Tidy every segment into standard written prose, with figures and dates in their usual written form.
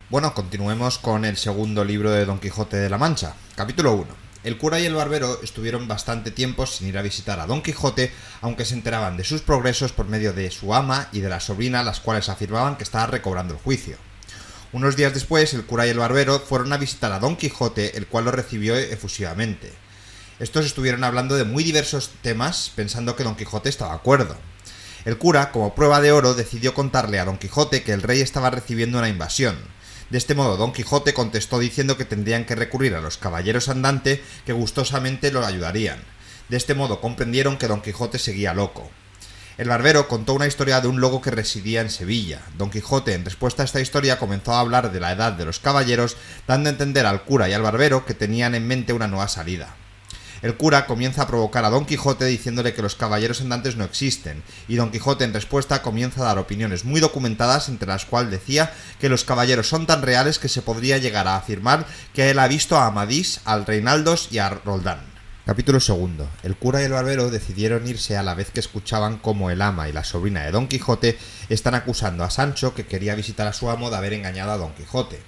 Bueno, continuemos con el segundo libro de Don Quijote de la Mancha. Capítulo 1. El cura y el barbero estuvieron bastante tiempo sin ir a visitar a Don Quijote, aunque se enteraban de sus progresos por medio de su ama y de la sobrina, las cuales afirmaban que estaba recobrando el juicio. Unos días después, el cura y el barbero fueron a visitar a Don Quijote, el cual lo recibió efusivamente. Estos estuvieron hablando de muy diversos temas, pensando que Don Quijote estaba de acuerdo. El cura, como prueba de oro, decidió contarle a Don Quijote que el rey estaba recibiendo una invasión. De este modo, Don Quijote contestó diciendo que tendrían que recurrir a los caballeros andante, que gustosamente lo ayudarían. De este modo comprendieron que Don Quijote seguía loco. El barbero contó una historia de un loco que residía en Sevilla. Don Quijote, en respuesta a esta historia, comenzó a hablar de la edad de los caballeros, dando a entender al cura y al barbero que tenían en mente una nueva salida. El cura comienza a provocar a Don Quijote diciéndole que los caballeros andantes no existen, y Don Quijote en respuesta comienza a dar opiniones muy documentadas, entre las cuales decía que los caballeros son tan reales que se podría llegar a afirmar que él ha visto a Amadís, al Reinaldos y a Roldán. Capítulo 2. El cura y el barbero decidieron irse a la vez que escuchaban cómo el ama y la sobrina de Don Quijote están acusando a Sancho, que quería visitar a su amo, de haber engañado a Don Quijote.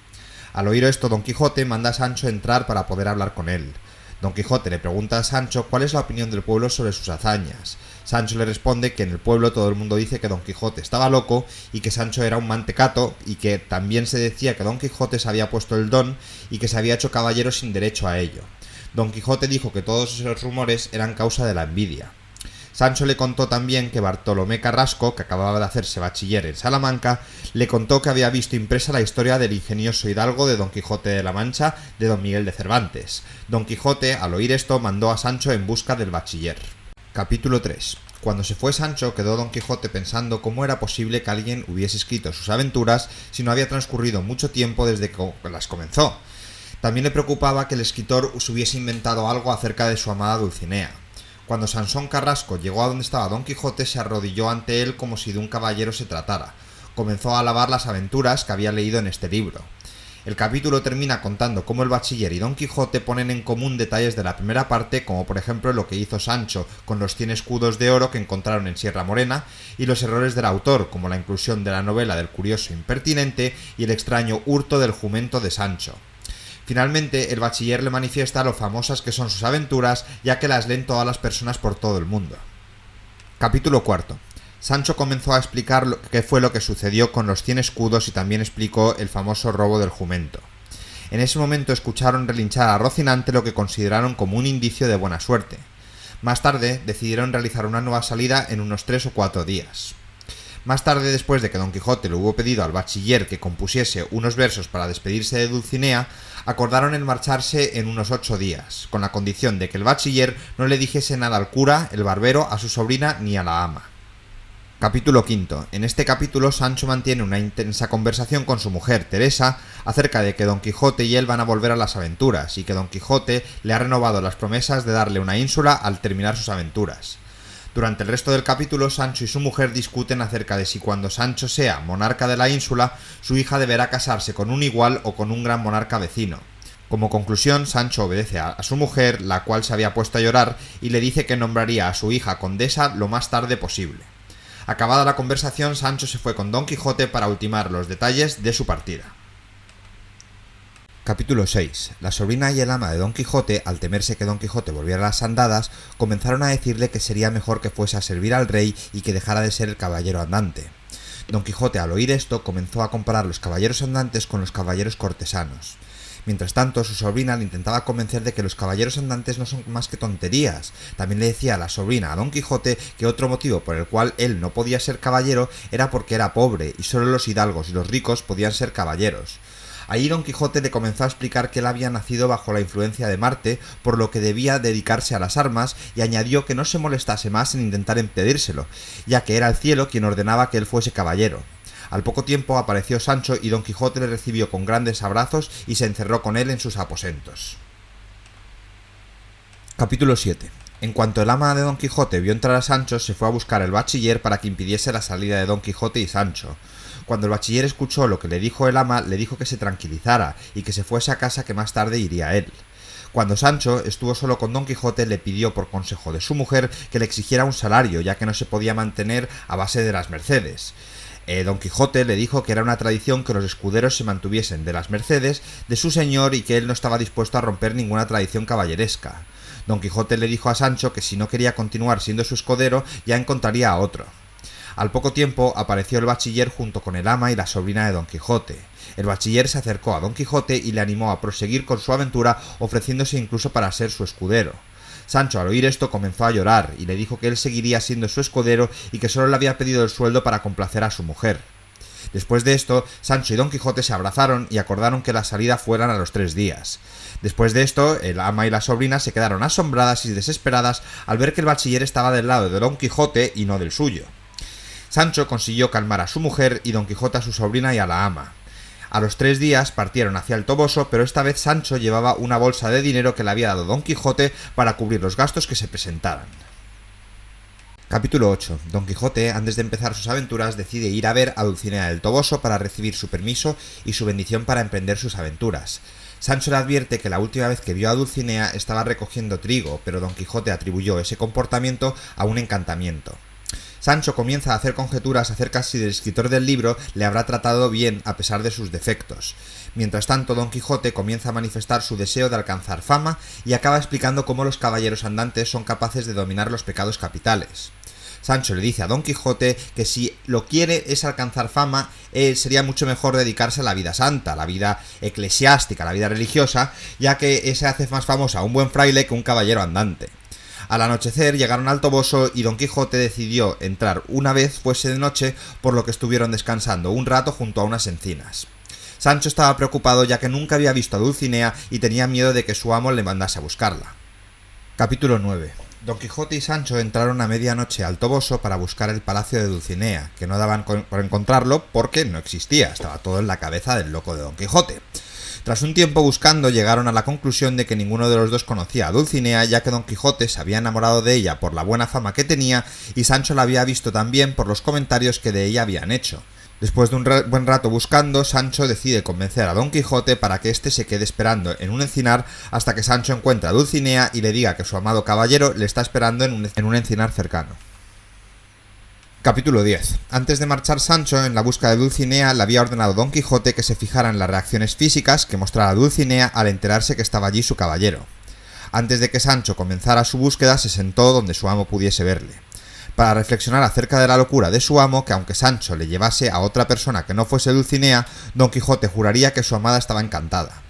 Al oír esto, Don Quijote manda a Sancho entrar para poder hablar con él. Don Quijote le pregunta a Sancho cuál es la opinión del pueblo sobre sus hazañas. Sancho le responde que en el pueblo todo el mundo dice que Don Quijote estaba loco y que Sancho era un mantecato, y que también se decía que Don Quijote se había puesto el don y que se había hecho caballero sin derecho a ello. Don Quijote dijo que todos esos rumores eran causa de la envidia. Sancho le contó también que Bartolomé Carrasco, que acababa de hacerse bachiller en Salamanca, le contó que había visto impresa la historia del ingenioso hidalgo de Don Quijote de la Mancha de Don Miguel de Cervantes. Don Quijote, al oír esto, mandó a Sancho en busca del bachiller. Capítulo 3. Cuando se fue Sancho, quedó Don Quijote pensando cómo era posible que alguien hubiese escrito sus aventuras si no había transcurrido mucho tiempo desde que las comenzó. También le preocupaba que el escritor se hubiese inventado algo acerca de su amada Dulcinea. Cuando Sansón Carrasco llegó a donde estaba Don Quijote, se arrodilló ante él como si de un caballero se tratara. Comenzó a alabar las aventuras que había leído en este libro. El capítulo termina contando cómo el bachiller y Don Quijote ponen en común detalles de la primera parte, como por ejemplo lo que hizo Sancho con los 100 escudos de oro que encontraron en Sierra Morena, y los errores del autor, como la inclusión de la novela del curioso impertinente y el extraño hurto del jumento de Sancho. Finalmente, el bachiller le manifiesta lo famosas que son sus aventuras, ya que las leen todas las personas por todo el mundo. Capítulo 4. Sancho comenzó a explicar qué fue lo que sucedió con los 100 escudos y también explicó el famoso robo del jumento. En ese momento escucharon relinchar a Rocinante, lo que consideraron como un indicio de buena suerte. Más tarde decidieron realizar una nueva salida en unos 3 o 4 días. Más tarde, después de que Don Quijote le hubo pedido al bachiller que compusiese unos versos para despedirse de Dulcinea, acordaron en marcharse en unos 8 días, con la condición de que el bachiller no le dijese nada al cura, el barbero, a su sobrina ni a la ama. Capítulo 5. En este capítulo, Sancho mantiene una intensa conversación con su mujer, Teresa, acerca de que Don Quijote y él van a volver a las aventuras, y que Don Quijote le ha renovado las promesas de darle una ínsula al terminar sus aventuras. Durante el resto del capítulo, Sancho y su mujer discuten acerca de si cuando Sancho sea monarca de la ínsula, su hija deberá casarse con un igual o con un gran monarca vecino. Como conclusión, Sancho obedece a su mujer, la cual se había puesto a llorar, y le dice que nombraría a su hija condesa lo más tarde posible. Acabada la conversación, Sancho se fue con Don Quijote para ultimar los detalles de su partida. Capítulo 6. La sobrina y el ama de Don Quijote, al temerse que Don Quijote volviera a las andadas, comenzaron a decirle que sería mejor que fuese a servir al rey y que dejara de ser el caballero andante. Don Quijote, al oír esto, comenzó a comparar los caballeros andantes con los caballeros cortesanos. Mientras tanto, su sobrina le intentaba convencer de que los caballeros andantes no son más que tonterías. También le decía a la sobrina a Don Quijote que otro motivo por el cual él no podía ser caballero era porque era pobre, y solo los hidalgos y los ricos podían ser caballeros. Ahí Don Quijote le comenzó a explicar que él había nacido bajo la influencia de Marte, por lo que debía dedicarse a las armas, y añadió que no se molestase más en intentar impedírselo, ya que era el cielo quien ordenaba que él fuese caballero. Al poco tiempo apareció Sancho y Don Quijote le recibió con grandes abrazos y se encerró con él en sus aposentos. Capítulo 7. En cuanto el ama de Don Quijote vio entrar a Sancho, se fue a buscar el bachiller para que impidiese la salida de Don Quijote y Sancho. Cuando el bachiller escuchó lo que le dijo el ama, le dijo que se tranquilizara y que se fuese a casa, que más tarde iría él. Cuando Sancho estuvo solo con Don Quijote, le pidió por consejo de su mujer que le exigiera un salario, ya que no se podía mantener a base de las mercedes. Don Quijote le dijo que era una tradición que los escuderos se mantuviesen de las mercedes de su señor y que él no estaba dispuesto a romper ninguna tradición caballeresca. Don Quijote le dijo a Sancho que si no quería continuar siendo su escudero ya encontraría a otro. Al poco tiempo apareció el bachiller junto con el ama y la sobrina de Don Quijote. El bachiller se acercó a Don Quijote y le animó a proseguir con su aventura, ofreciéndose incluso para ser su escudero. Sancho, al oír esto, comenzó a llorar y le dijo que él seguiría siendo su escudero y que solo le había pedido el sueldo para complacer a su mujer. Después de esto, Sancho y Don Quijote se abrazaron y acordaron que la salida fueran a los 3 días. Después de esto, el ama y la sobrina se quedaron asombradas y desesperadas al ver que el bachiller estaba del lado de Don Quijote y no del suyo. Sancho consiguió calmar a su mujer y Don Quijote a su sobrina y a la ama. A los 3 días partieron hacia el Toboso, pero esta vez Sancho llevaba una bolsa de dinero que le había dado Don Quijote para cubrir los gastos que se presentaran. Capítulo 8. Don Quijote, antes de empezar sus aventuras, decide ir a ver a Dulcinea del Toboso para recibir su permiso y su bendición para emprender sus aventuras. Sancho le advierte que la última vez que vio a Dulcinea estaba recogiendo trigo, pero Don Quijote atribuyó ese comportamiento a un encantamiento. Sancho comienza a hacer conjeturas acerca si el escritor del libro le habrá tratado bien a pesar de sus defectos. Mientras tanto, Don Quijote comienza a manifestar su deseo de alcanzar fama y acaba explicando cómo los caballeros andantes son capaces de dominar los pecados capitales. Sancho le dice a Don Quijote que si lo quiere es alcanzar fama, sería mucho mejor dedicarse a la vida santa, la vida eclesiástica, la vida religiosa, ya que ese hace más famosa a un buen fraile que un caballero andante. Al anochecer llegaron al Toboso y Don Quijote decidió entrar una vez fuese de noche, por lo que estuvieron descansando un rato junto a unas encinas. Sancho estaba preocupado ya que nunca había visto a Dulcinea y tenía miedo de que su amo le mandase a buscarla. Capítulo 9. Don Quijote y Sancho entraron a medianoche al Toboso para buscar el palacio de Dulcinea, que no daban por encontrarlo porque no existía, estaba todo en la cabeza del loco de Don Quijote. Tras un tiempo buscando, llegaron a la conclusión de que ninguno de los dos conocía a Dulcinea, ya que Don Quijote se había enamorado de ella por la buena fama que tenía y Sancho la había visto también por los comentarios que de ella habían hecho. Después de un buen rato buscando, Sancho decide convencer a Don Quijote para que éste se quede esperando en un encinar hasta que Sancho encuentre a Dulcinea y le diga que su amado caballero le está esperando en un encinar cercano. Capítulo 10. Antes de marchar Sancho en la busca de Dulcinea, le había ordenado Don Quijote que se fijara en las reacciones físicas que mostrara Dulcinea al enterarse que estaba allí su caballero. Antes de que Sancho comenzara su búsqueda, se sentó donde su amo pudiese verle, para reflexionar acerca de la locura de su amo, que aunque Sancho le llevase a otra persona que no fuese Dulcinea, Don Quijote juraría que su amada estaba encantada.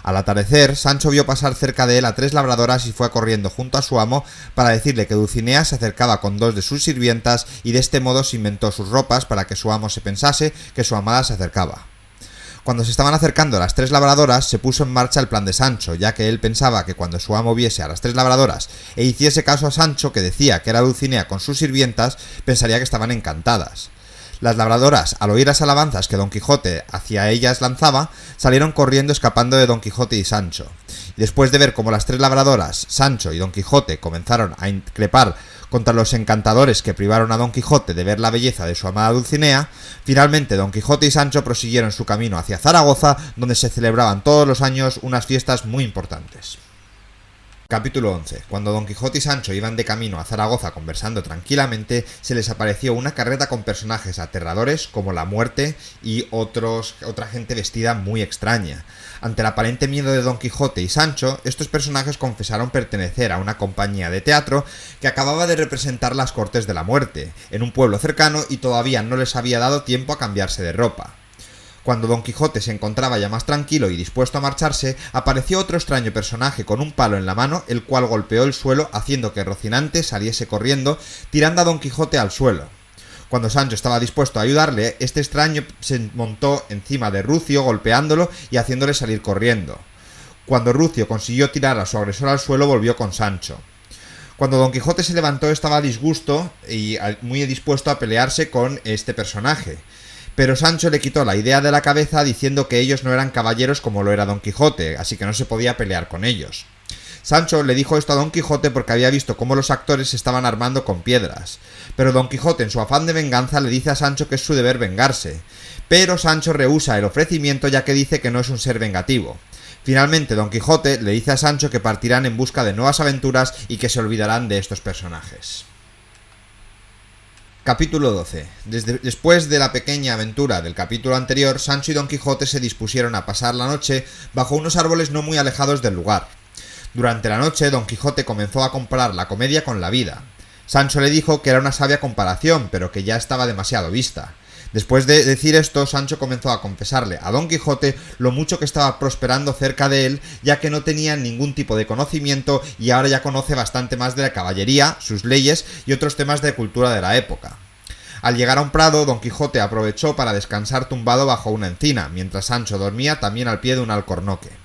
Al atardecer, Sancho vio pasar cerca de él a 3 labradoras y fue corriendo junto a su amo para decirle que Dulcinea se acercaba con 2 de sus sirvientas y de este modo se inventó sus ropas para que su amo se pensase que su amada se acercaba. Cuando se estaban acercando las 3 labradoras, se puso en marcha el plan de Sancho, ya que él pensaba que cuando su amo viese a las 3 labradoras e hiciese caso a Sancho, que decía que era Dulcinea con sus sirvientas, pensaría que estaban encantadas. Las labradoras, al oír las alabanzas que Don Quijote hacia ellas lanzaba, salieron corriendo escapando de Don Quijote y Sancho. Después de ver cómo las 3 labradoras, Sancho y Don Quijote, comenzaron a increpar contra los encantadores que privaron a Don Quijote de ver la belleza de su amada Dulcinea, finalmente Don Quijote y Sancho prosiguieron su camino hacia Zaragoza, donde se celebraban todos los años unas fiestas muy importantes. Capítulo 11. Cuando Don Quijote y Sancho iban de camino a Zaragoza conversando tranquilamente, se les apareció una carreta con personajes aterradores como la muerte y otra gente vestida muy extraña. Ante el aparente miedo de Don Quijote y Sancho, estos personajes confesaron pertenecer a una compañía de teatro que acababa de representar las Cortes de la Muerte, en un pueblo cercano y todavía no les había dado tiempo a cambiarse de ropa. Cuando Don Quijote se encontraba ya más tranquilo y dispuesto a marcharse, apareció otro extraño personaje con un palo en la mano, el cual golpeó el suelo haciendo que Rocinante saliese corriendo, tirando a Don Quijote al suelo. Cuando Sancho estaba dispuesto a ayudarle, este extraño se montó encima de Rucio golpeándolo y haciéndole salir corriendo. Cuando Rucio consiguió tirar a su agresor al suelo, volvió con Sancho. Cuando Don Quijote se levantó estaba a disgusto y muy dispuesto a pelearse con este personaje. Pero Sancho le quitó la idea de la cabeza diciendo que ellos no eran caballeros como lo era Don Quijote, así que no se podía pelear con ellos. Sancho le dijo esto a Don Quijote porque había visto cómo los actores se estaban armando con piedras. Pero Don Quijote, en su afán de venganza, le dice a Sancho que es su deber vengarse. Pero Sancho rehúsa el ofrecimiento ya que dice que no es un ser vengativo. Finalmente, Don Quijote le dice a Sancho que partirán en busca de nuevas aventuras y que se olvidarán de estos personajes. Capítulo 12. Después de la pequeña aventura del capítulo anterior, Sancho y Don Quijote se dispusieron a pasar la noche bajo unos árboles no muy alejados del lugar. Durante la noche, Don Quijote comenzó a comparar la comedia con la vida. Sancho le dijo que era una sabia comparación, pero que ya estaba demasiado vista. Después de decir esto, Sancho comenzó a confesarle a Don Quijote lo mucho que estaba prosperando cerca de él, ya que no tenía ningún tipo de conocimiento y ahora ya conoce bastante más de la caballería, sus leyes y otros temas de cultura de la época. Al llegar a un prado, Don Quijote aprovechó para descansar tumbado bajo una encina, mientras Sancho dormía también al pie de un alcornoque.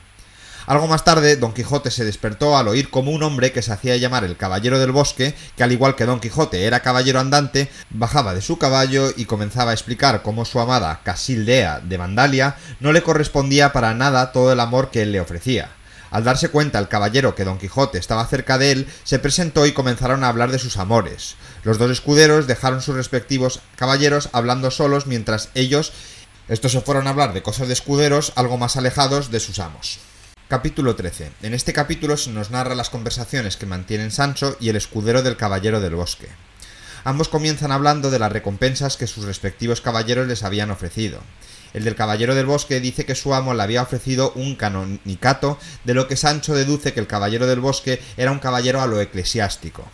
Algo más tarde, Don Quijote se despertó al oír como un hombre que se hacía llamar el Caballero del Bosque, que al igual que Don Quijote era caballero andante, bajaba de su caballo y comenzaba a explicar cómo su amada Casildea de Vandalia no le correspondía para nada todo el amor que él le ofrecía. Al darse cuenta el caballero que Don Quijote estaba cerca de él, se presentó y comenzaron a hablar de sus amores. Los dos escuderos dejaron sus respectivos caballeros hablando solos mientras estos se fueron a hablar de cosas de escuderos algo más alejados de sus amos. Capítulo 13. En este capítulo se nos narra las conversaciones que mantienen Sancho y el escudero del Caballero del Bosque. Ambos comienzan hablando de las recompensas que sus respectivos caballeros les habían ofrecido. El del Caballero del Bosque dice que su amo le había ofrecido un canonicato, de lo que Sancho deduce que el Caballero del Bosque era un caballero a lo eclesiástico.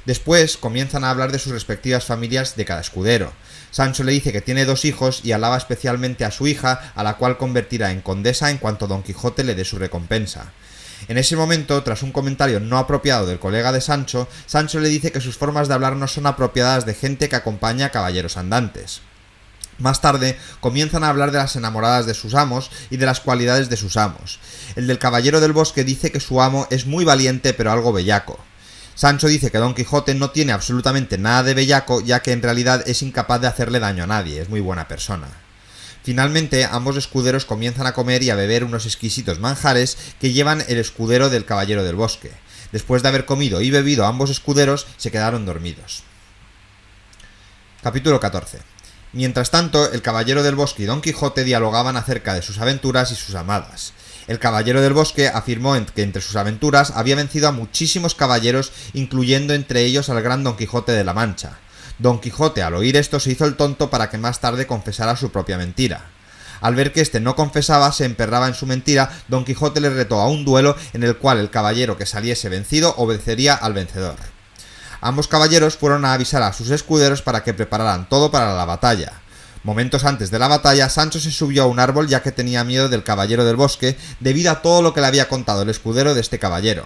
Después comienzan a hablar de sus respectivas familias de cada escudero. Sancho le dice que tiene 2 hijos y alaba especialmente a su hija, a la cual convertirá en condesa en cuanto Don Quijote le dé su recompensa. En ese momento, tras un comentario no apropiado del colega de Sancho, Sancho le dice que sus formas de hablar no son apropiadas de gente que acompaña a caballeros andantes. Más tarde, comienzan a hablar de las enamoradas de sus amos y de las cualidades de sus amos. El del Caballero del Bosque dice que su amo es muy valiente pero algo bellaco. Sancho dice que Don Quijote no tiene absolutamente nada de bellaco, ya que en realidad es incapaz de hacerle daño a nadie, es muy buena persona. Finalmente, ambos escuderos comienzan a comer y a beber unos exquisitos manjares que llevan el escudero del Caballero del Bosque. Después de haber comido y bebido, ambos escuderos se quedaron dormidos. Capítulo 14. Mientras tanto, el Caballero del Bosque y Don Quijote dialogaban acerca de sus aventuras y sus amadas. El Caballero del Bosque afirmó que entre sus aventuras había vencido a muchísimos caballeros, incluyendo entre ellos al gran Don Quijote de la Mancha. Don Quijote, al oír esto, se hizo el tonto para que más tarde confesara su propia mentira. Al ver que éste no confesaba, se emperraba en su mentira, Don Quijote le retó a un duelo en el cual el caballero que saliese vencido obedecería al vencedor. Ambos caballeros fueron a avisar a sus escuderos para que prepararan todo para la batalla. Momentos antes de la batalla, Sancho se subió a un árbol ya que tenía miedo del Caballero del Bosque debido a todo lo que le había contado el escudero de este caballero.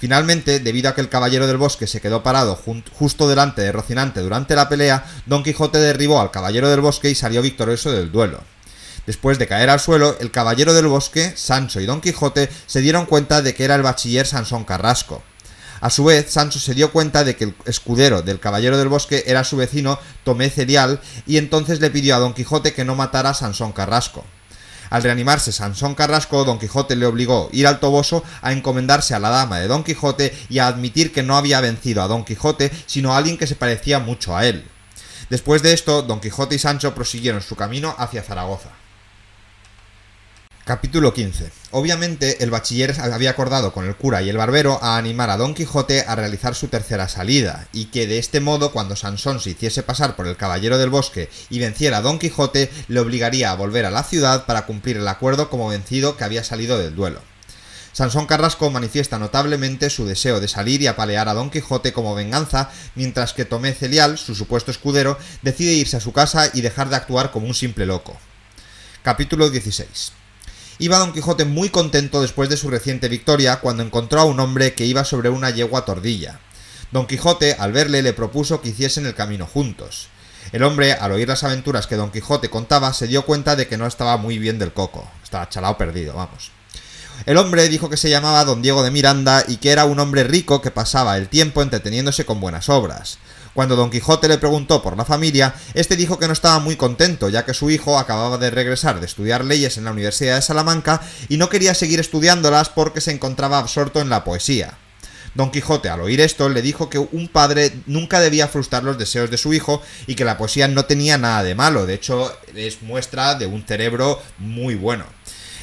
Finalmente, debido a que el Caballero del Bosque se quedó parado justo delante de Rocinante durante la pelea, Don Quijote derribó al Caballero del Bosque y salió victorioso del duelo. Después de caer al suelo, el Caballero del Bosque, Sancho y Don Quijote se dieron cuenta de que era el bachiller Sansón Carrasco. A su vez, Sancho se dio cuenta de que el escudero del Caballero del Bosque era su vecino Tomé Cerial y entonces le pidió a Don Quijote que no matara a Sansón Carrasco. Al reanimarse Sansón Carrasco, Don Quijote le obligó a ir al Toboso a encomendarse a la dama de Don Quijote y a admitir que no había vencido a Don Quijote, sino a alguien que se parecía mucho a él. Después de esto, Don Quijote y Sancho prosiguieron su camino hacia Zaragoza. Capítulo 15. Obviamente, el bachiller había acordado con el cura y el barbero a animar a Don Quijote a realizar su tercera salida, y que de este modo, cuando Sansón se hiciese pasar por el Caballero del Bosque y venciera a Don Quijote, le obligaría a volver a la ciudad para cumplir el acuerdo como vencido que había salido del duelo. Sansón Carrasco manifiesta notablemente su deseo de salir y apalear a Don Quijote como venganza, mientras que Tomé Cerial, su supuesto escudero, decide irse a su casa y dejar de actuar como un simple loco. Capítulo 16. Iba Don Quijote muy contento después de su reciente victoria cuando encontró a un hombre que iba sobre una yegua tordilla. Don Quijote, al verle, le propuso que hiciesen el camino juntos. El hombre, al oír las aventuras que Don Quijote contaba, se dio cuenta de que no estaba muy bien del coco. Estaba chalao perdido, vamos. El hombre dijo que se llamaba Don Diego de Miranda y que era un hombre rico que pasaba el tiempo entreteniéndose con buenas obras. Cuando Don Quijote le preguntó por la familia, este dijo que no estaba muy contento, ya que su hijo acababa de regresar de estudiar leyes en la Universidad de Salamanca y no quería seguir estudiándolas porque se encontraba absorto en la poesía. Don Quijote, al oír esto, le dijo que un padre nunca debía frustrar los deseos de su hijo y que la poesía no tenía nada de malo, de hecho es muestra de un cerebro muy bueno.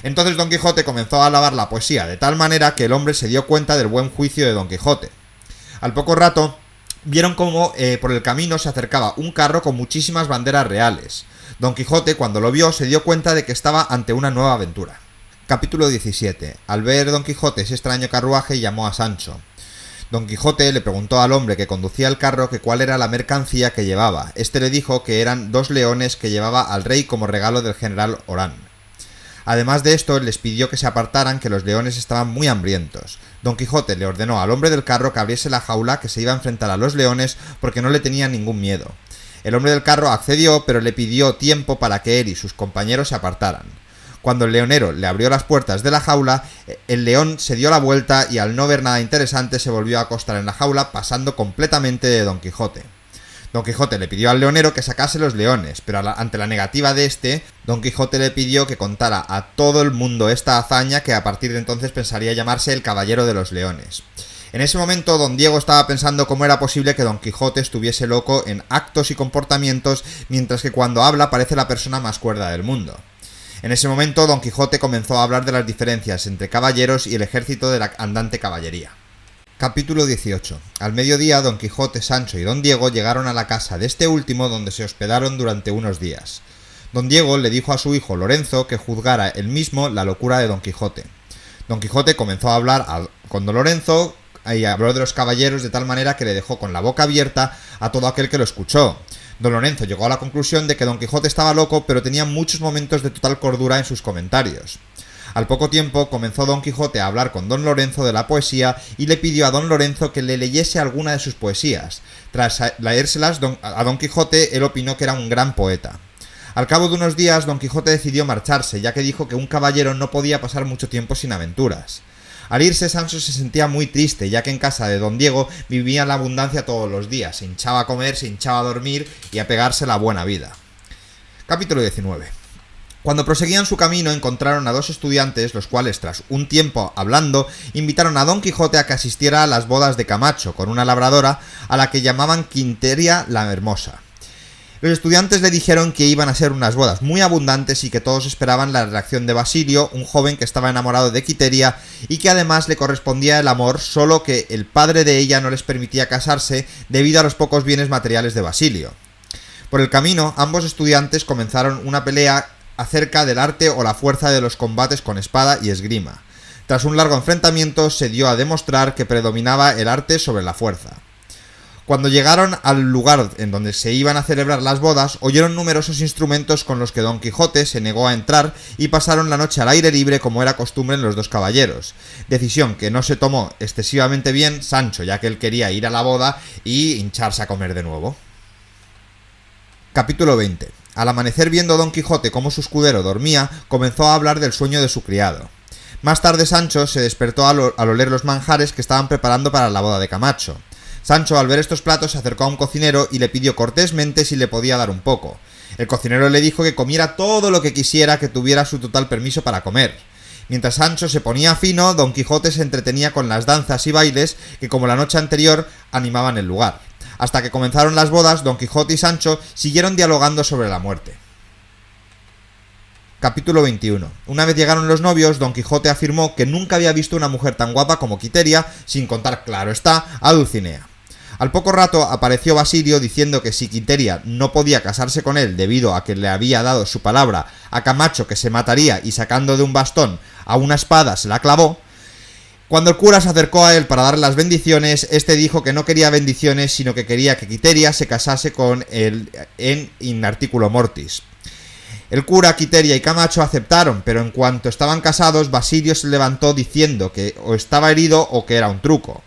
Entonces Don Quijote comenzó a alabar la poesía de tal manera que el hombre se dio cuenta del buen juicio de Don Quijote. Al poco rato, vieron cómo por el camino se acercaba un carro con muchísimas banderas reales. Don Quijote, cuando lo vio, se dio cuenta de que estaba ante una nueva aventura. Capítulo 17. Al ver Don Quijote ese extraño carruaje, llamó a Sancho. Don Quijote le preguntó al hombre que conducía el carro que cuál era la mercancía que llevaba. Este le dijo que eran 2 leones que llevaba al rey como regalo del general Orán. Además de esto, les pidió que se apartaran, que los leones estaban muy hambrientos. Don Quijote le ordenó al hombre del carro que abriese la jaula, que se iba a enfrentar a los leones porque no le tenían ningún miedo. El hombre del carro accedió, pero le pidió tiempo para que él y sus compañeros se apartaran. Cuando el leonero le abrió las puertas de la jaula, el león se dio la vuelta y al no ver nada interesante se volvió a acostar en la jaula, pasando completamente de Don Quijote. Don Quijote le pidió al leonero que sacase los leones, pero ante la negativa de este, Don Quijote le pidió que contara a todo el mundo esta hazaña, que a partir de entonces pensaría llamarse el Caballero de los Leones. En ese momento Don Diego estaba pensando cómo era posible que Don Quijote estuviese loco en actos y comportamientos, mientras que cuando habla parece la persona más cuerda del mundo. En ese momento Don Quijote comenzó a hablar de las diferencias entre caballeros y el ejército de la andante caballería. Capítulo 18. Al mediodía, Don Quijote, Sancho y Don Diego llegaron a la casa de este último, donde se hospedaron durante unos días. Don Diego le dijo a su hijo Lorenzo que juzgara él mismo la locura de Don Quijote. Don Quijote comenzó a hablar con Don Lorenzo y habló de los caballeros de tal manera que le dejó con la boca abierta a todo aquel que lo escuchó. Don Lorenzo llegó a la conclusión de que Don Quijote estaba loco, pero tenía muchos momentos de total cordura en sus comentarios. Al poco tiempo comenzó Don Quijote a hablar con Don Lorenzo de la poesía y le pidió a Don Lorenzo que le leyese alguna de sus poesías. Tras leérselas a Don Quijote, él opinó que era un gran poeta. Al cabo de unos días, Don Quijote decidió marcharse, ya que dijo que un caballero no podía pasar mucho tiempo sin aventuras. Al irse, Sancho se sentía muy triste, ya que en casa de Don Diego vivía la abundancia todos los días, se hinchaba a comer, se hinchaba a dormir y a pegarse la buena vida. Capítulo 19. Cuando proseguían su camino encontraron a 2 estudiantes, los cuales tras un tiempo hablando invitaron a Don Quijote a que asistiera a las bodas de Camacho con una labradora a la que llamaban Quiteria la Hermosa. Los estudiantes le dijeron que iban a ser unas bodas muy abundantes y que todos esperaban la reacción de Basilio, un joven que estaba enamorado de Quiteria y que además le correspondía el amor, solo que el padre de ella no les permitía casarse debido a los pocos bienes materiales de Basilio. Por el camino, ambos estudiantes comenzaron una pelea acerca del arte o la fuerza de los combates con espada y esgrima. Tras un largo enfrentamiento se dio a demostrar que predominaba el arte sobre la fuerza. Cuando llegaron al lugar en donde se iban a celebrar las bodas, oyeron numerosos instrumentos con los que Don Quijote se negó a entrar y pasaron la noche al aire libre como era costumbre en los 2 caballeros. Decisión que no se tomó excesivamente bien Sancho, ya que él quería ir a la boda y hincharse a comer de nuevo. Capítulo 20. Al amanecer, viendo Don Quijote cómo su escudero dormía, comenzó a hablar del sueño de su criado. Más tarde Sancho se despertó al oler los manjares que estaban preparando para la boda de Camacho. Sancho, al ver estos platos, se acercó a un cocinero y le pidió cortésmente si le podía dar un poco. El cocinero le dijo que comiera todo lo que quisiera, que tuviera su total permiso para comer. Mientras Sancho se ponía fino, Don Quijote se entretenía con las danzas y bailes que, como la noche anterior, animaban el lugar. Hasta que comenzaron las bodas, Don Quijote y Sancho siguieron dialogando sobre la muerte. Capítulo 21. Una vez llegaron los novios, Don Quijote afirmó que nunca había visto una mujer tan guapa como Quiteria, sin contar, claro está, a Dulcinea. Al poco rato apareció Basilio diciendo que si Quiteria no podía casarse con él debido a que le había dado su palabra a Camacho que se mataría, y sacando de un bastón a una espada se la clavó. Cuando el cura se acercó a él para darle las bendiciones, este dijo que no quería bendiciones, sino que quería que Quiteria se casase con él in articulo mortis. El cura, Quiteria y Camacho aceptaron, pero en cuanto estaban casados, Basilio se levantó diciendo que o estaba herido o que era un truco.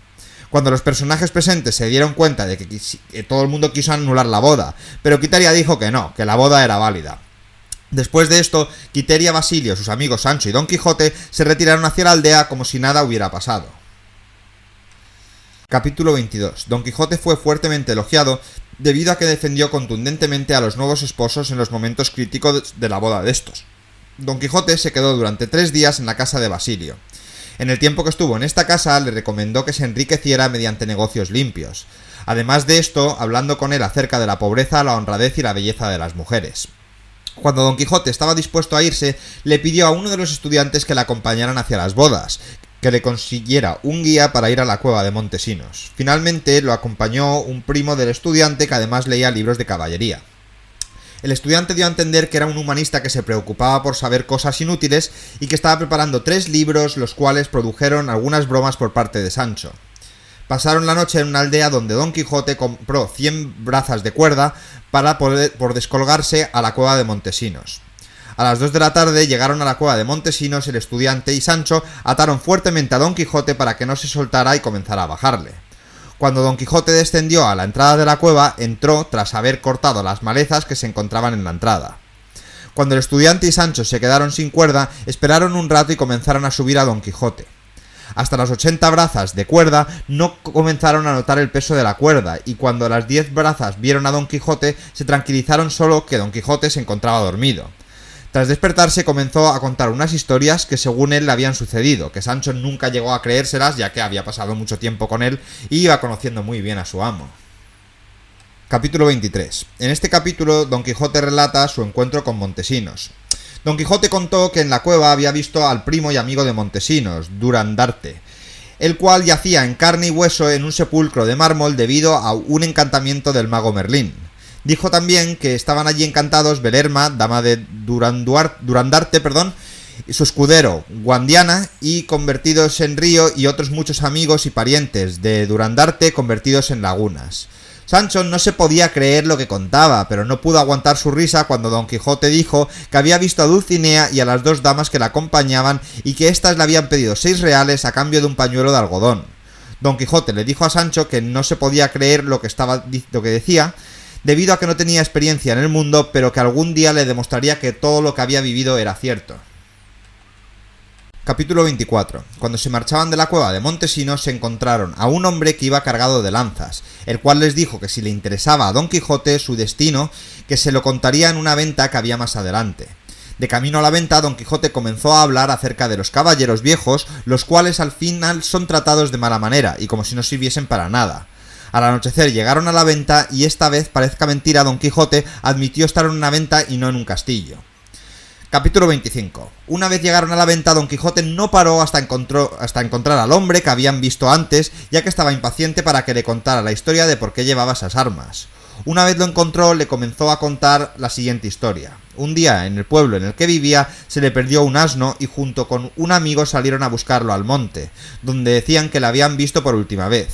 Cuando los personajes presentes se dieron cuenta de que todo el mundo quiso anular la boda, pero Quiteria dijo que no, que la boda era válida. Después de esto, Quiteria, Basilio, sus amigos Sancho y Don Quijote se retiraron hacia la aldea como si nada hubiera pasado. Capítulo 22. Don Quijote fue fuertemente elogiado debido a que defendió contundentemente a los nuevos esposos en los momentos críticos de la boda de estos. Don Quijote se quedó durante 3 días en la casa de Basilio. En el tiempo que estuvo en esta casa le recomendó que se enriqueciera mediante negocios limpios. Además de esto, hablando con él acerca de la pobreza, la honradez y la belleza de las mujeres. Cuando Don Quijote estaba dispuesto a irse, le pidió a uno de los estudiantes que le acompañaran hacia las bodas. que le consiguiera un guía para ir a la cueva de Montesinos. Finalmente lo acompañó un primo del estudiante que además leía libros de caballería. El estudiante dio a entender que era un humanista que se preocupaba por saber cosas inútiles y que estaba preparando 3 libros, los cuales produjeron algunas bromas por parte de Sancho. Pasaron la noche en una aldea donde Don Quijote compró 100 brazas de cuerda para poder descolgarse a la cueva de Montesinos. A las 2 de la tarde llegaron a la cueva de Montesinos. El estudiante y Sancho ataron fuertemente a Don Quijote para que no se soltara y comenzara a bajarle. Cuando Don Quijote descendió a la entrada de la cueva, entró tras haber cortado las malezas que se encontraban en la entrada. Cuando el estudiante y Sancho se quedaron sin cuerda, esperaron un rato y comenzaron a subir a Don Quijote. Hasta las 80 brazas de cuerda no comenzaron a notar el peso de la cuerda, y cuando las 10 brazas vieron a Don Quijote, se tranquilizaron solo que Don Quijote se encontraba dormido. Tras despertarse comenzó a contar unas historias que según él le habían sucedido, que Sancho nunca llegó a creérselas ya que había pasado mucho tiempo con él y iba conociendo muy bien a su amo. Capítulo 23. En este capítulo Don Quijote relata su encuentro con Montesinos. Don Quijote contó que en la cueva había visto al primo y amigo de Montesinos, Durandarte, el cual yacía en carne y hueso en un sepulcro de mármol debido a un encantamiento del mago Merlín. Dijo también que estaban allí encantados Belerma, dama de Durandarte, su escudero, Guandiana, y convertidos en río, y otros muchos amigos y parientes de Durandarte convertidos en lagunas. Sancho no se podía creer lo que contaba, pero no pudo aguantar su risa cuando Don Quijote dijo que había visto a Dulcinea y a las 2 damas que la acompañaban y que éstas le habían pedido 6 reales a cambio de un pañuelo de algodón. Don Quijote le dijo a Sancho que no se podía creer lo que decía, debido a que no tenía experiencia en el mundo, pero que algún día le demostraría que todo lo que había vivido era cierto. Capítulo 24. Cuando se marchaban de la cueva de Montesinos se encontraron a un hombre que iba cargado de lanzas, el cual les dijo que si le interesaba a Don Quijote su destino, que se lo contaría en una venta que había más adelante. De camino a la venta, Don Quijote comenzó a hablar acerca de los caballeros viejos, los cuales al final son tratados de mala manera y como si no sirviesen para nada. Al anochecer llegaron a la venta y esta vez, parezca mentira, Don Quijote admitió estar en una venta y no en un castillo. Capítulo 25. Una vez llegaron a la venta, Don Quijote no paró hasta encontrar al hombre que habían visto antes, ya que estaba impaciente para que le contara la historia de por qué llevaba esas armas. Una vez lo encontró, le comenzó a contar la siguiente historia. Un día, en el pueblo en el que vivía, se le perdió un asno y junto con un amigo salieron a buscarlo al monte, donde decían que le habían visto por última vez.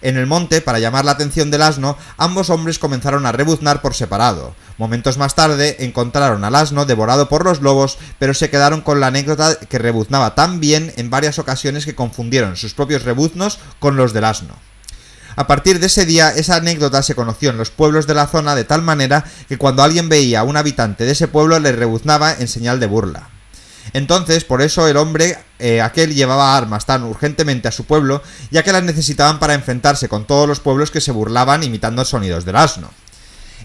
En el monte, para llamar la atención del asno, ambos hombres comenzaron a rebuznar por separado. Momentos más tarde encontraron al asno devorado por los lobos, pero se quedaron con la anécdota que rebuznaba tan bien en varias ocasiones que confundieron sus propios rebuznos con los del asno. A partir de ese día, esa anécdota se conoció en los pueblos de la zona de tal manera que cuando alguien veía a un habitante de ese pueblo le rebuznaba en señal de burla. Entonces, por eso el hombre aquel llevaba armas tan urgentemente a su pueblo, ya que las necesitaban para enfrentarse con todos los pueblos que se burlaban imitando sonidos del asno.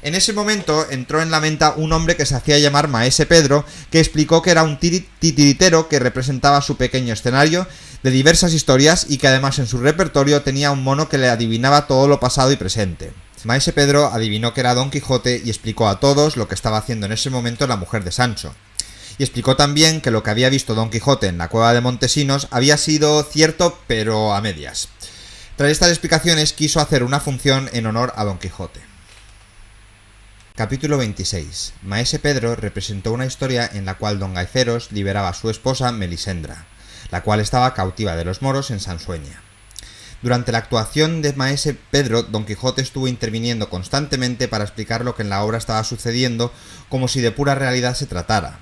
En ese momento entró en la venta un hombre que se hacía llamar Maese Pedro, que explicó que era un titiritero que representaba su pequeño escenario de diversas historias y que además en su repertorio tenía un mono que le adivinaba todo lo pasado y presente. Maese Pedro adivinó que era Don Quijote y explicó a todos lo que estaba haciendo en ese momento la mujer de Sancho. Y explicó también que lo que había visto Don Quijote en la cueva de Montesinos había sido cierto, pero a medias. Tras estas explicaciones quiso hacer una función en honor a Don Quijote. Capítulo 26. Maese Pedro representó una historia en la cual Don Gaiferos liberaba a su esposa Melisendra, la cual estaba cautiva de los moros en Sansueña. Durante la actuación de Maese Pedro, Don Quijote estuvo interviniendo constantemente para explicar lo que en la obra estaba sucediendo, como si de pura realidad se tratara.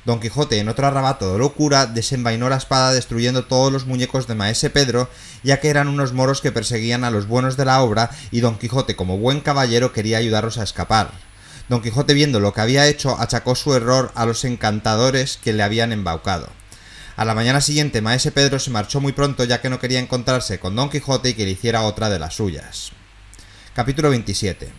Don Quijote, en otro arrebato de locura, desenvainó la espada destruyendo todos los muñecos de Maese Pedro, ya que eran unos moros que perseguían a los buenos de la obra, y Don Quijote, como buen caballero, quería ayudarlos a escapar. Don Quijote, viendo lo que había hecho, achacó su error a los encantadores que le habían embaucado. A la mañana siguiente, Maese Pedro se marchó muy pronto, ya que no quería encontrarse con Don Quijote y que le hiciera otra de las suyas. Capítulo 27.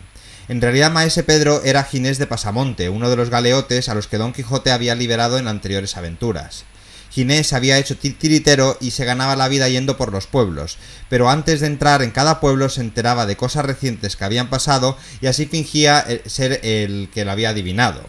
En realidad Maese Pedro era Ginés de Pasamonte, uno de los galeotes a los que Don Quijote había liberado en anteriores aventuras. Ginés había hecho tiritero y se ganaba la vida yendo por los pueblos, pero antes de entrar en cada pueblo se enteraba de cosas recientes que habían pasado y así fingía ser el que lo había adivinado.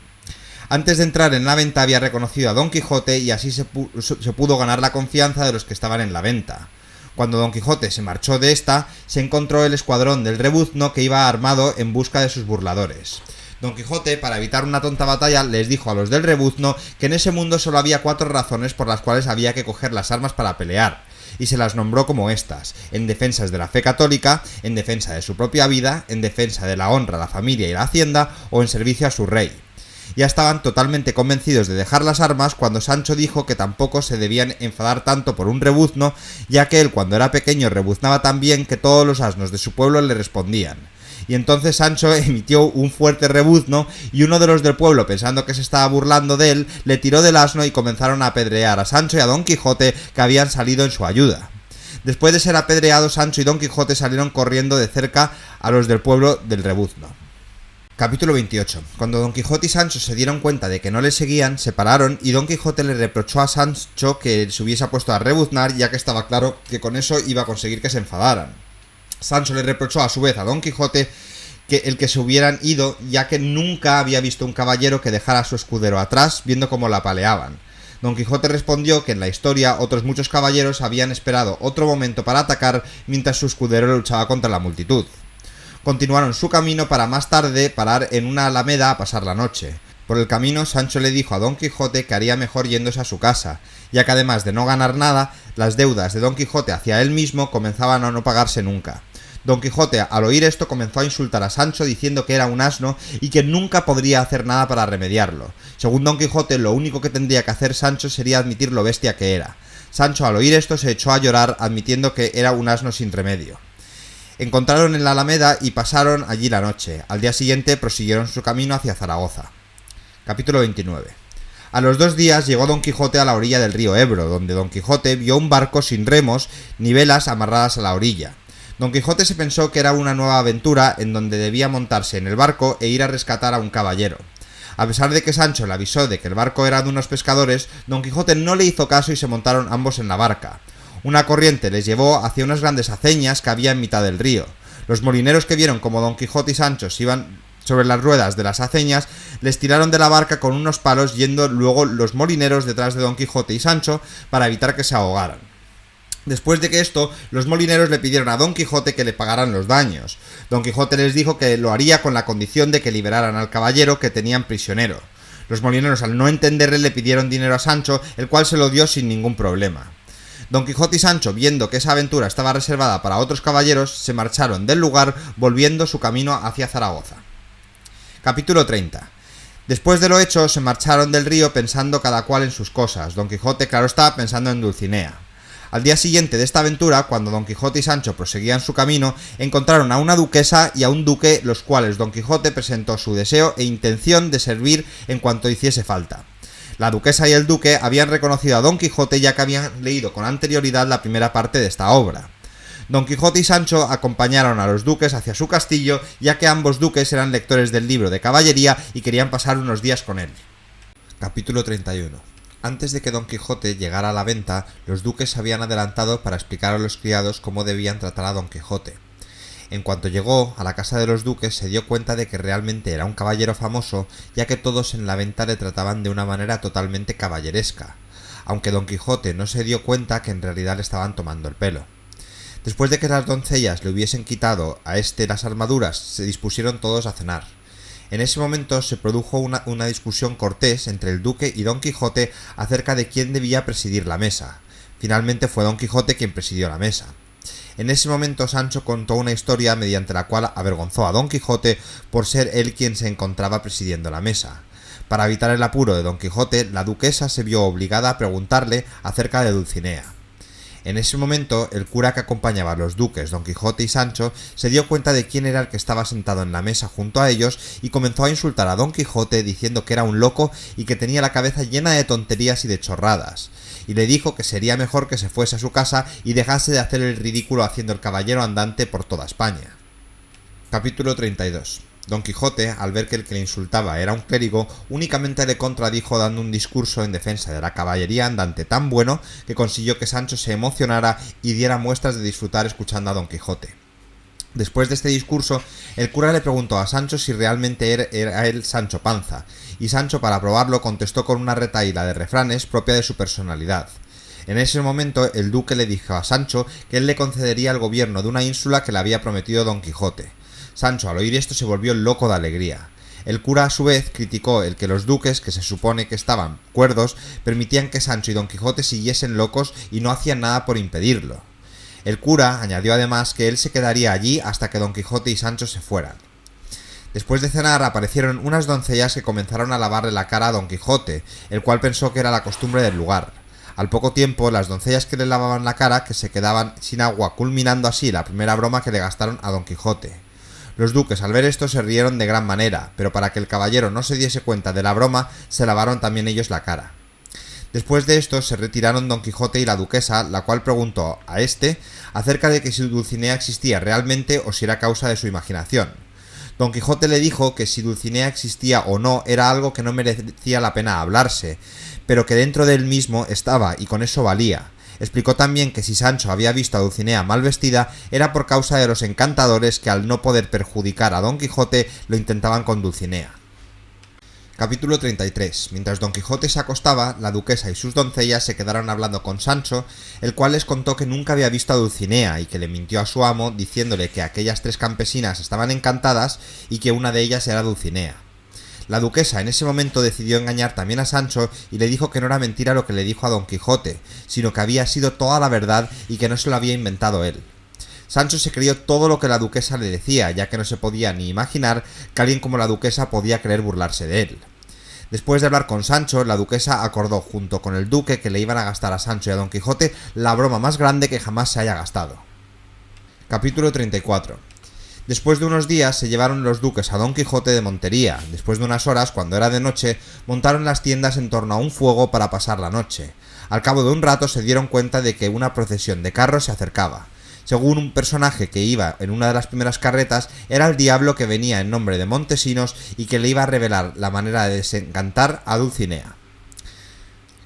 Antes de entrar en la venta había reconocido a Don Quijote y así se pudo ganar la confianza de los que estaban en la venta. Cuando Don Quijote se marchó de esta, se encontró el escuadrón del Rebuzno que iba armado en busca de sus burladores. Don Quijote, para evitar una tonta batalla, les dijo a los del Rebuzno que en ese mundo solo había 4 razones por las cuales había que coger las armas para pelear, y se las nombró como estas: en defensa de la fe católica, en defensa de su propia vida, en defensa de la honra, la familia y la hacienda, o en servicio a su rey. Ya estaban totalmente convencidos de dejar las armas cuando Sancho dijo que tampoco se debían enfadar tanto por un rebuzno, ya que él cuando era pequeño rebuznaba tan bien que todos los asnos de su pueblo le respondían. Y entonces Sancho emitió un fuerte rebuzno y uno de los del pueblo, pensando que se estaba burlando de él, le tiró del asno y comenzaron a apedrear a Sancho y a Don Quijote, que habían salido en su ayuda. Después de ser apedreados, Sancho y Don Quijote salieron corriendo de cerca a los del pueblo del rebuzno. Capítulo 28. Cuando Don Quijote y Sancho se dieron cuenta de que no les seguían, se pararon y Don Quijote le reprochó a Sancho que se hubiese puesto a rebuznar, ya que estaba claro que con eso iba a conseguir que se enfadaran. Sancho le reprochó a su vez a Don Quijote que el que se hubieran ido, ya que nunca había visto un caballero que dejara a su escudero atrás viendo cómo la apaleaban. Don Quijote respondió que en la historia otros muchos caballeros habían esperado otro momento para atacar mientras su escudero luchaba contra la multitud. Continuaron su camino para más tarde parar en una alameda a pasar la noche. Por el camino, Sancho le dijo a Don Quijote que haría mejor yéndose a su casa, ya que además de no ganar nada, las deudas de Don Quijote hacia él mismo comenzaban a no pagarse nunca. Don Quijote, al oír esto, comenzó a insultar a Sancho diciendo que era un asno y que nunca podría hacer nada para remediarlo. Según Don Quijote, lo único que tendría que hacer Sancho sería admitir lo bestia que era. Sancho, al oír esto, se echó a llorar, admitiendo que era un asno sin remedio. Encontraron en la Alameda y pasaron allí la noche. Al día siguiente prosiguieron su camino hacia Zaragoza. Capítulo 29. A los 2 días llegó Don Quijote a la orilla del río Ebro, donde Don Quijote vio un barco sin remos ni velas amarradas a la orilla. Don Quijote se pensó que era una nueva aventura en donde debía montarse en el barco e ir a rescatar a un caballero. A pesar de que Sancho le avisó de que el barco era de unos pescadores, Don Quijote no le hizo caso y se montaron ambos en la barca. Una corriente les llevó hacia unas grandes aceñas que había en mitad del río. Los molineros que vieron como Don Quijote y Sancho se iban sobre las ruedas de las aceñas, les tiraron de la barca con unos palos, yendo luego los molineros detrás de Don Quijote y Sancho para evitar que se ahogaran. Después de que esto, los molineros le pidieron a Don Quijote que le pagaran los daños. Don Quijote les dijo que lo haría con la condición de que liberaran al caballero que tenían prisionero. Los molineros, al no entenderle, le pidieron dinero a Sancho, el cual se lo dio sin ningún problema. Don Quijote y Sancho, viendo que esa aventura estaba reservada para otros caballeros, se marcharon del lugar, volviendo su camino hacia Zaragoza. Capítulo 30. Después de lo hecho, se marcharon del río pensando cada cual en sus cosas. Don Quijote, claro está, pensando en Dulcinea. Al día siguiente de esta aventura, cuando Don Quijote y Sancho proseguían su camino, encontraron a una duquesa y a un duque, los cuales Don Quijote presentó su deseo e intención de servir en cuanto hiciese falta. La duquesa y el duque habían reconocido a Don Quijote, ya que habían leído con anterioridad la primera parte de esta obra. Don Quijote y Sancho acompañaron a los duques hacia su castillo, ya que ambos duques eran lectores del libro de caballería y querían pasar unos días con él. Capítulo 31. Antes de que Don Quijote llegara a la venta, los duques se habían adelantado para explicar a los criados cómo debían tratar a Don Quijote. En cuanto llegó a la casa de los duques, se dio cuenta de que realmente era un caballero famoso, ya que todos en la venta le trataban de una manera totalmente caballeresca, aunque Don Quijote no se dio cuenta que en realidad le estaban tomando el pelo. Después de que las doncellas le hubiesen quitado a este las armaduras, se dispusieron todos a cenar. En ese momento se produjo una discusión cortés entre el duque y Don Quijote acerca de quién debía presidir la mesa. Finalmente fue Don Quijote quien presidió la mesa. En ese momento Sancho contó una historia mediante la cual avergonzó a Don Quijote por ser él quien se encontraba presidiendo la mesa. Para evitar el apuro de Don Quijote, la duquesa se vio obligada a preguntarle acerca de Dulcinea. En ese momento, el cura que acompañaba a los duques, Don Quijote y Sancho, se dio cuenta de quién era el que estaba sentado en la mesa junto a ellos y comenzó a insultar a Don Quijote diciendo que era un loco y que tenía la cabeza llena de tonterías y de chorradas. Y le dijo que sería mejor que se fuese a su casa y dejase de hacer el ridículo haciendo el caballero andante por toda España. Capítulo 32. Don Quijote, al ver que el que le insultaba era un clérigo, únicamente le contradijo dando un discurso en defensa de la caballería andante tan bueno que consiguió que Sancho se emocionara y diera muestras de disfrutar escuchando a Don Quijote. Después de este discurso, el cura le preguntó a Sancho si realmente era él Sancho Panza, y Sancho, para probarlo, contestó con una retahíla de refranes propia de su personalidad. En ese momento el duque le dijo a Sancho que él le concedería el gobierno de una ínsula que le había prometido Don Quijote. Sancho, al oír esto, se volvió loco de alegría. El cura, a su vez, criticó el que los duques, que se supone que estaban cuerdos, permitían que Sancho y Don Quijote siguiesen locos y no hacían nada por impedirlo. El cura añadió además que él se quedaría allí hasta que Don Quijote y Sancho se fueran. Después de cenar aparecieron unas doncellas que comenzaron a lavarle la cara a Don Quijote, el cual pensó que era la costumbre del lugar. Al poco tiempo, las doncellas que le lavaban la cara que se quedaban sin agua, culminando así la primera broma que le gastaron a Don Quijote. Los duques, al ver esto, se rieron de gran manera, pero para que el caballero no se diese cuenta de la broma, se lavaron también ellos la cara. Después de esto se retiraron Don Quijote y la duquesa, la cual preguntó a éste acerca de que si Dulcinea existía realmente o si era causa de su imaginación. Don Quijote le dijo que si Dulcinea existía o no era algo que no merecía la pena hablarse, pero que dentro de él mismo estaba y con eso valía. Explicó también que si Sancho había visto a Dulcinea mal vestida era por causa de los encantadores que, al no poder perjudicar a Don Quijote, lo intentaban con Dulcinea. Capítulo 33. Mientras Don Quijote se acostaba, la duquesa y sus doncellas se quedaron hablando con Sancho, el cual les contó que nunca había visto a Dulcinea y que le mintió a su amo diciéndole que aquellas 3 campesinas estaban encantadas y que una de ellas era Dulcinea. La duquesa en ese momento decidió engañar también a Sancho y le dijo que no era mentira lo que le dijo a Don Quijote, sino que había sido toda la verdad y que no se lo había inventado él. Sancho se creyó todo lo que la duquesa le decía, ya que no se podía ni imaginar que alguien como la duquesa podía querer burlarse de él. Después de hablar con Sancho, la duquesa acordó junto con el duque que le iban a gastar a Sancho y a Don Quijote la broma más grande que jamás se haya gastado. Capítulo 34. Después de unos días se llevaron los duques a Don Quijote de Montería. Después de unas horas, cuando era de noche, montaron las tiendas en torno a un fuego para pasar la noche. Al cabo de un rato se dieron cuenta de que una procesión de carros se acercaba. Según un personaje que iba en una de las primeras carretas, era el diablo que venía en nombre de Montesinos y que le iba a revelar la manera de desencantar a Dulcinea.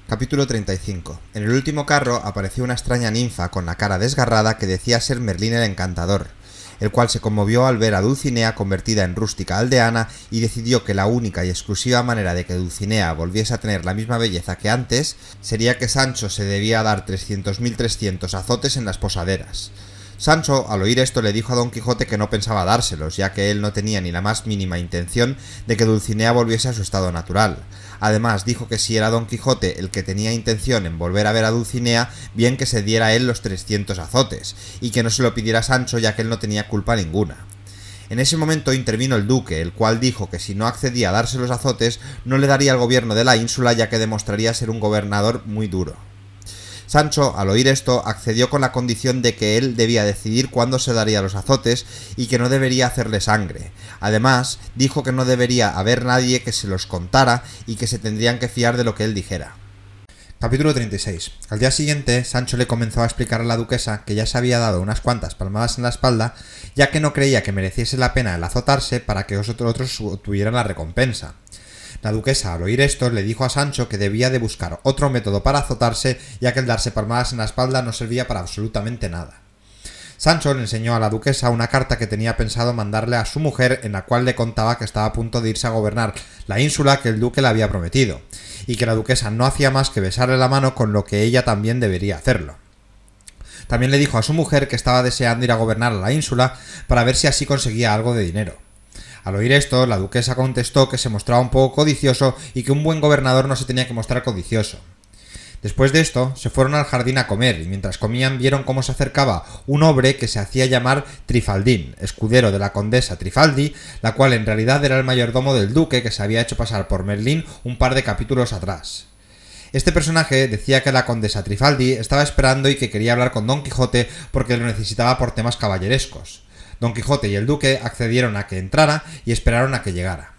Capítulo 35. En el último carro apareció una extraña ninfa con la cara desgarrada que decía ser Merlín el Encantador, el cual se conmovió al ver a Dulcinea convertida en rústica aldeana y decidió que la única y exclusiva manera de que Dulcinea volviese a tener la misma belleza que antes sería que Sancho se debía dar 300.300 azotes en las posaderas. Sancho, al oír esto, le dijo a Don Quijote que no pensaba dárselos, ya que él no tenía ni la más mínima intención de que Dulcinea volviese a su estado natural. Además, dijo que si era Don Quijote el que tenía intención en volver a ver a Dulcinea, bien que se diera él los 300 azotes, y que no se lo pidiera a Sancho, ya que él no tenía culpa ninguna. En ese momento intervino el duque, el cual dijo que si no accedía a darse los azotes, no le daría el gobierno de la ínsula, ya que demostraría ser un gobernador muy duro. Sancho, al oír esto, accedió con la condición de que él debía decidir cuándo se daría los azotes y que no debería hacerle sangre. Además, dijo que no debería haber nadie que se los contara y que se tendrían que fiar de lo que él dijera. Capítulo 36. Al día siguiente, Sancho le comenzó a explicar a la duquesa que ya se había dado unas cuantas palmadas en la espalda, ya que no creía que mereciese la pena el azotarse para que otros tuvieran la recompensa. La duquesa, al oír esto, le dijo a Sancho que debía de buscar otro método para azotarse, ya que el darse palmadas en la espalda no servía para absolutamente nada. Sancho le enseñó a la duquesa una carta que tenía pensado mandarle a su mujer, en la cual le contaba que estaba a punto de irse a gobernar la ínsula que el duque le había prometido, y que la duquesa no hacía más que besarle la mano, con lo que ella también debería hacerlo. También le dijo a su mujer que estaba deseando ir a gobernar la ínsula para ver si así conseguía algo de dinero. Al oír esto, la duquesa contestó que se mostraba un poco codicioso y que un buen gobernador no se tenía que mostrar codicioso. Después de esto, se fueron al jardín a comer y mientras comían vieron cómo se acercaba un hombre que se hacía llamar Trifaldín, escudero de la condesa Trifaldi, la cual en realidad era el mayordomo del duque que se había hecho pasar por Merlín un par de capítulos atrás. Este personaje decía que la condesa Trifaldi estaba esperando y que quería hablar con Don Quijote porque lo necesitaba por temas caballerescos. Don Quijote y el duque accedieron a que entrara y esperaron a que llegara.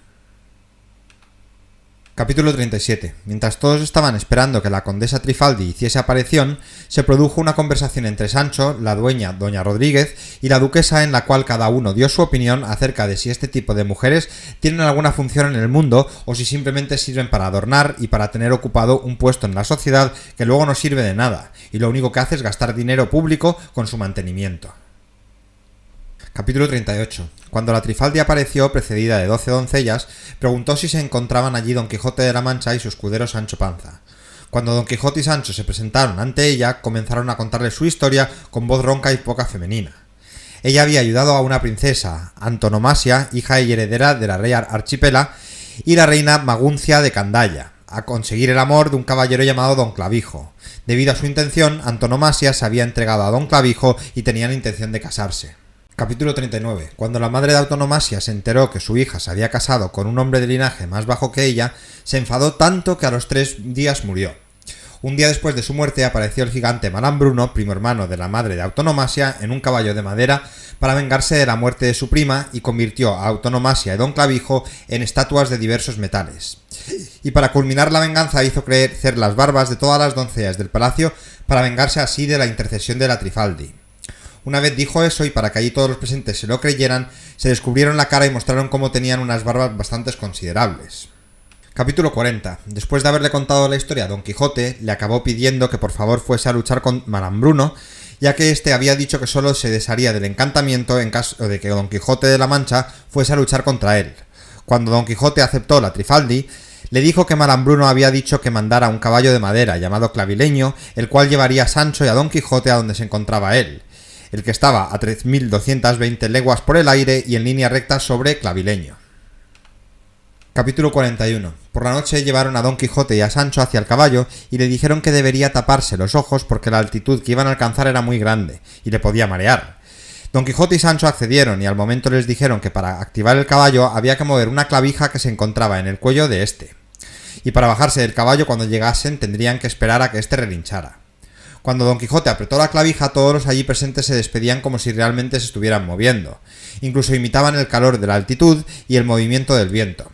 Capítulo 37. Mientras todos estaban esperando que la condesa Trifaldi hiciese aparición, se produjo una conversación entre Sancho, la dueña doña Rodríguez y la duquesa, en la cual cada uno dio su opinión acerca de si este tipo de mujeres tienen alguna función en el mundo o si simplemente sirven para adornar y para tener ocupado un puesto en la sociedad que luego no sirve de nada y lo único que hace es gastar dinero público con su mantenimiento. Capítulo 38. Cuando la Trifaldi apareció, precedida de 12 doncellas, preguntó si se encontraban allí Don Quijote de la Mancha y su escudero Sancho Panza. Cuando Don Quijote y Sancho se presentaron ante ella, comenzaron a contarle su historia con voz ronca y poca femenina. Ella había ayudado a una princesa, Antonomasia, hija y heredera de la rey Archipela, y la reina Maguncia de Candaya, a conseguir el amor de un caballero llamado Don Clavijo. Debido a su intención, Antonomasia se había entregado a Don Clavijo y tenían intención de casarse. Capítulo 39. Cuando la madre de Antonomasia se enteró que su hija se había casado con un hombre de linaje más bajo que ella, se enfadó tanto que a los 3 días murió. Un día después de su muerte apareció el gigante Malambruno, primo hermano de la madre de Antonomasia, en un caballo de madera para vengarse de la muerte de su prima y convirtió a Antonomasia y Don Clavijo en estatuas de diversos metales. Y para culminar la venganza hizo crecer las barbas de todas las doncellas del palacio para vengarse así de la intercesión de la Trifaldi. Una vez dijo eso, y para que allí todos los presentes se lo creyeran, se descubrieron la cara y mostraron cómo tenían unas barbas bastante considerables. Capítulo 40. Después de haberle contado la historia a Don Quijote, le acabó pidiendo que por favor fuese a luchar con Malambruno, ya que éste había dicho que solo se desharía del encantamiento en caso de que Don Quijote de la Mancha fuese a luchar contra él. Cuando Don Quijote aceptó la Trifaldi, le dijo que Malambruno había dicho que mandara un caballo de madera llamado Clavileño, el cual llevaría a Sancho y a Don Quijote a donde se encontraba él, el que estaba a 3.220 leguas por el aire y en línea recta sobre Clavileño. Capítulo 41. Por la noche llevaron a Don Quijote y a Sancho hacia el caballo y le dijeron que debería taparse los ojos porque la altitud que iban a alcanzar era muy grande y le podía marear. Don Quijote y Sancho accedieron y al momento les dijeron que para activar el caballo había que mover una clavija que se encontraba en el cuello de este. Y para bajarse del caballo cuando llegasen tendrían que esperar a que éste relinchara. Cuando Don Quijote apretó la clavija, todos los allí presentes se despedían como si realmente se estuvieran moviendo. Incluso imitaban el calor de la altitud y el movimiento del viento.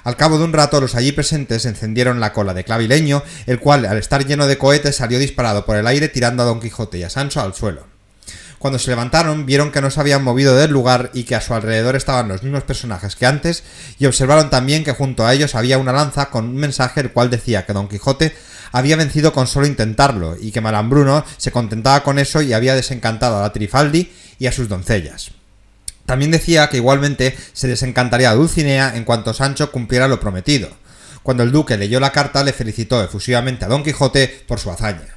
Al cabo de un rato, los allí presentes encendieron la cola de Clavileño, el cual, al estar lleno de cohetes, salió disparado por el aire tirando a Don Quijote y a Sancho al suelo. Cuando se levantaron, vieron que no se habían movido del lugar y que a su alrededor estaban los mismos personajes que antes, y observaron también que junto a ellos había una lanza con un mensaje el cual decía que Don Quijote había vencido con solo intentarlo, y que Malambruno se contentaba con eso y había desencantado a la Trifaldi y a sus doncellas. También decía que igualmente se desencantaría a Dulcinea en cuanto Sancho cumpliera lo prometido. Cuando el duque leyó la carta, le felicitó efusivamente a Don Quijote por su hazaña.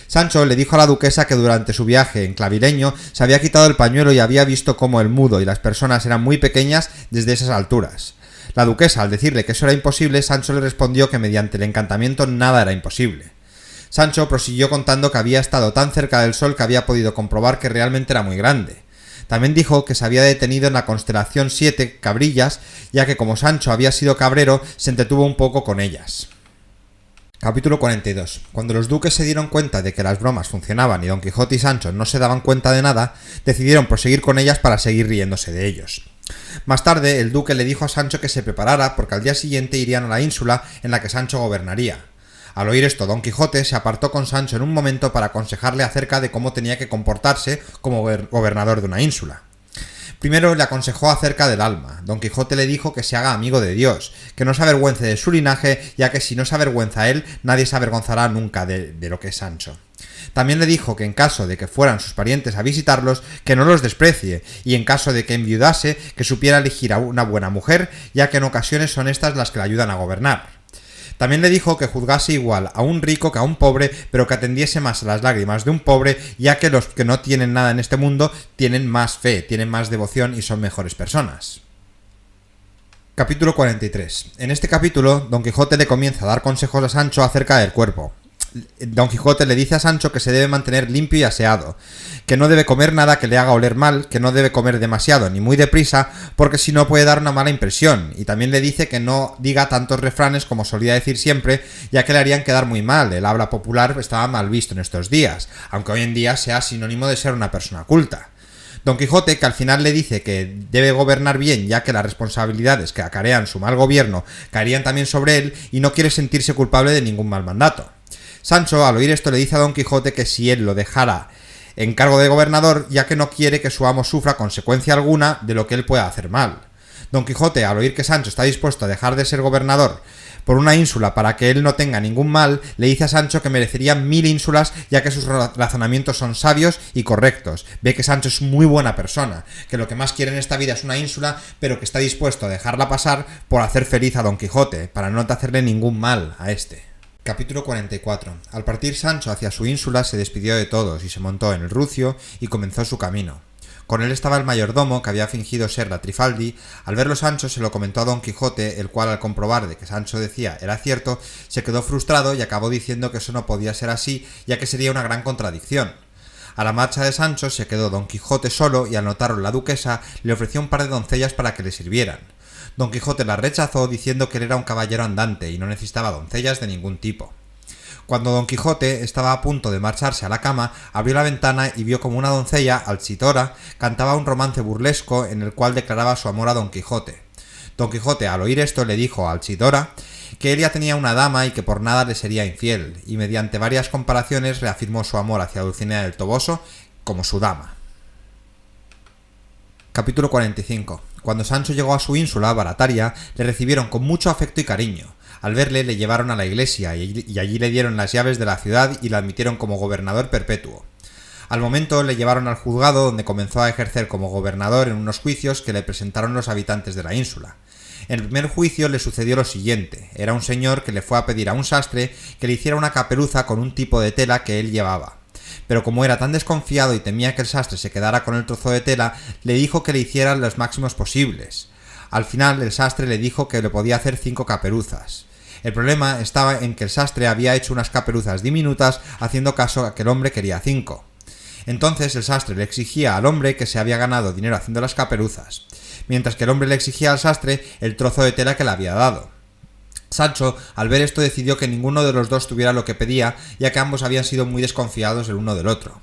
Sancho le dijo a la duquesa que durante su viaje en Clavileño se había quitado el pañuelo y había visto cómo el mudo y las personas eran muy pequeñas desde esas alturas. La duquesa, al decirle que eso era imposible, Sancho le respondió que mediante el encantamiento nada era imposible. Sancho prosiguió contando que había estado tan cerca del sol que había podido comprobar que realmente era muy grande. También dijo que se había detenido en la constelación 7 Cabrillas, ya que como Sancho había sido cabrero, se entretuvo un poco con ellas. Capítulo 42. Cuando los duques se dieron cuenta de que las bromas funcionaban y Don Quijote y Sancho no se daban cuenta de nada, decidieron proseguir con ellas para seguir riéndose de ellos. Más tarde, el duque le dijo a Sancho que se preparara porque al día siguiente irían a la ínsula en la que Sancho gobernaría. Al oír esto, Don Quijote se apartó con Sancho en un momento para aconsejarle acerca de cómo tenía que comportarse como gobernador de una ínsula. Primero le aconsejó acerca del alma. Don Quijote le dijo que se haga amigo de Dios, que no se avergüence de su linaje, ya que si no se avergüenza él, nadie se avergonzará nunca de lo que es Sancho. También le dijo que en caso de que fueran sus parientes a visitarlos, que no los desprecie, y en caso de que enviudase, que supiera elegir a una buena mujer, ya que en ocasiones son estas las que le ayudan a gobernar. También le dijo que juzgase igual a un rico que a un pobre, pero que atendiese más a las lágrimas de un pobre, ya que los que no tienen nada en este mundo tienen más fe, tienen más devoción y son mejores personas. Capítulo 43. En este capítulo, Don Quijote le comienza a dar consejos a Sancho acerca del cuerpo. Don Quijote le dice a Sancho que se debe mantener limpio y aseado, que no debe comer nada que le haga oler mal, que no debe comer demasiado ni muy deprisa, porque si no puede dar una mala impresión, y también le dice que no diga tantos refranes como solía decir siempre, ya que le harían quedar muy mal. El habla popular estaba mal visto en estos días, aunque hoy en día sea sinónimo de ser una persona culta. Don Quijote, que al final le dice que debe gobernar bien, ya que las responsabilidades que acarrean su mal gobierno caerían también sobre él, y no quiere sentirse culpable de ningún mal mandato. Sancho, al oír esto, le dice a Don Quijote que si él lo dejara en cargo de gobernador, ya que no quiere que su amo sufra consecuencia alguna de lo que él pueda hacer mal. Don Quijote, al oír que Sancho está dispuesto a dejar de ser gobernador Por una ínsula, para que él no tenga ningún mal, le dice a Sancho que merecería 1000 ínsulas, ya que sus razonamientos son sabios y correctos. Ve que Sancho es muy buena persona, que lo que más quiere en esta vida es una ínsula, pero que está dispuesto a dejarla pasar por hacer feliz a Don Quijote, para no hacerle ningún mal a este. Capítulo 44. Al partir Sancho hacia su ínsula se despidió de todos y se montó en el rucio y comenzó su camino. Con él estaba el mayordomo, que había fingido ser la Trifaldi. Al verlo Sancho se lo comentó a Don Quijote, el cual, al comprobar de que Sancho decía era cierto, se quedó frustrado y acabó diciendo que eso no podía ser así, ya que sería una gran contradicción. A la marcha de Sancho se quedó Don Quijote solo y al notarlo la duquesa le ofreció un par de doncellas para que le sirvieran. Don Quijote las rechazó diciendo que él era un caballero andante y no necesitaba doncellas de ningún tipo. Cuando Don Quijote estaba a punto de marcharse a la cama, abrió la ventana y vio como una doncella, Alsitora, cantaba un romance burlesco en el cual declaraba su amor a Don Quijote. Don Quijote, al oír esto, le dijo a Alsitora que él ya tenía una dama y que por nada le sería infiel, y mediante varias comparaciones reafirmó su amor hacia Dulcinea del Toboso como su dama. Capítulo 45. Cuando Sancho llegó a su ínsula, Barataria, le recibieron con mucho afecto y cariño. Al verle le llevaron a la iglesia y allí le dieron las llaves de la ciudad y le admitieron como gobernador perpetuo. Al momento le llevaron al juzgado, donde comenzó a ejercer como gobernador en unos juicios que le presentaron los habitantes de la ínsula. En el primer juicio le sucedió lo siguiente. Era un señor que le fue a pedir a un sastre que le hiciera una caperuza con un tipo de tela que él llevaba. Pero como era tan desconfiado y temía que el sastre se quedara con el trozo de tela, le dijo que le hiciera los máximos posibles. Al final el sastre le dijo que le podía hacer 5 caperuzas. El problema estaba en que el sastre había hecho unas caperuzas diminutas haciendo caso a que el hombre quería 5. Entonces el sastre le exigía al hombre que se había ganado dinero haciendo las caperuzas, mientras que el hombre le exigía al sastre el trozo de tela que le había dado. Sancho, al ver esto, decidió que ninguno de los dos tuviera lo que pedía, ya que ambos habían sido muy desconfiados el uno del otro.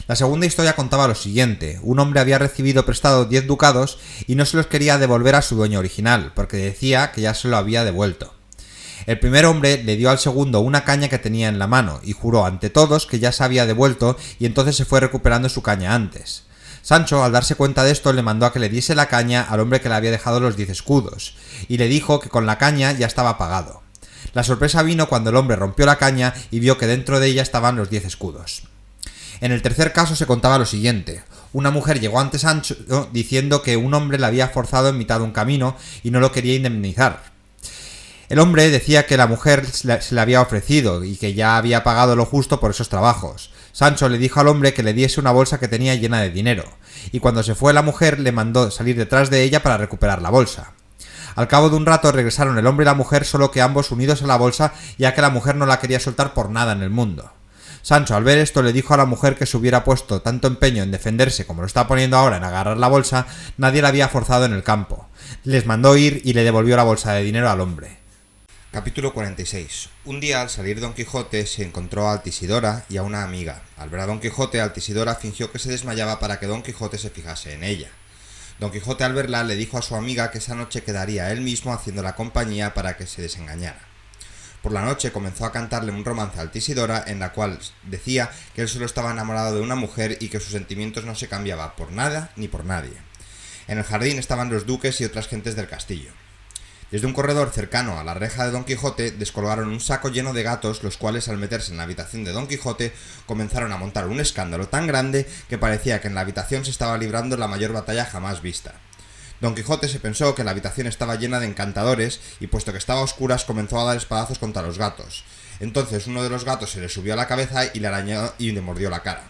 La segunda historia contaba lo siguiente. Un hombre había recibido prestado 10 ducados y no se los quería devolver a su dueño original, porque decía que ya se lo había devuelto. El primer hombre le dio al segundo una caña que tenía en la mano y juró ante todos que ya se había devuelto, y entonces se fue recuperando su caña antes. Sancho, al darse cuenta de esto, le mandó a que le diese la caña al hombre que le había dejado los 10 escudos, y le dijo que con la caña ya estaba pagado. La sorpresa vino cuando el hombre rompió la caña y vio que dentro de ella estaban los 10 escudos. En el tercer caso se contaba lo siguiente. Una mujer llegó ante Sancho diciendo que un hombre la había forzado en mitad de un camino y no lo quería indemnizar. El hombre decía que la mujer se le había ofrecido y que ya había pagado lo justo por esos trabajos. Sancho le dijo al hombre que le diese una bolsa que tenía llena de dinero, y cuando se fue la mujer le mandó salir detrás de ella para recuperar la bolsa. Al cabo de un rato regresaron el hombre y la mujer, solo que ambos unidos a la bolsa, ya que la mujer no la quería soltar por nada en el mundo. Sancho, al ver esto, le dijo a la mujer que se hubiera puesto tanto empeño en defenderse como lo está poniendo ahora en agarrar la bolsa, nadie la había forzado en el campo. Les mandó ir y le devolvió la bolsa de dinero al hombre. Capítulo 46. Un día, al salir Don Quijote, se encontró a Altisidora y a una amiga. Al ver a Don Quijote, Altisidora fingió que se desmayaba para que Don Quijote se fijase en ella. Don Quijote, al verla, le dijo a su amiga que esa noche quedaría él mismo haciendo la compañía para que se desengañara. Por la noche comenzó a cantarle un romance a Altisidora, en la cual decía que él solo estaba enamorado de una mujer y que sus sentimientos no se cambiaban por nada ni por nadie. En el jardín estaban los duques y otras gentes del castillo. Desde un corredor cercano a la reja de Don Quijote descolgaron un saco lleno de gatos, los cuales, al meterse en la habitación de Don Quijote, comenzaron a montar un escándalo tan grande que parecía que en la habitación se estaba librando la mayor batalla jamás vista. Don Quijote se pensó que la habitación estaba llena de encantadores y, puesto que estaba a oscuras, comenzó a dar espadazos contra los gatos. Entonces uno de los gatos se le subió a la cabeza y le arañó y le mordió la cara.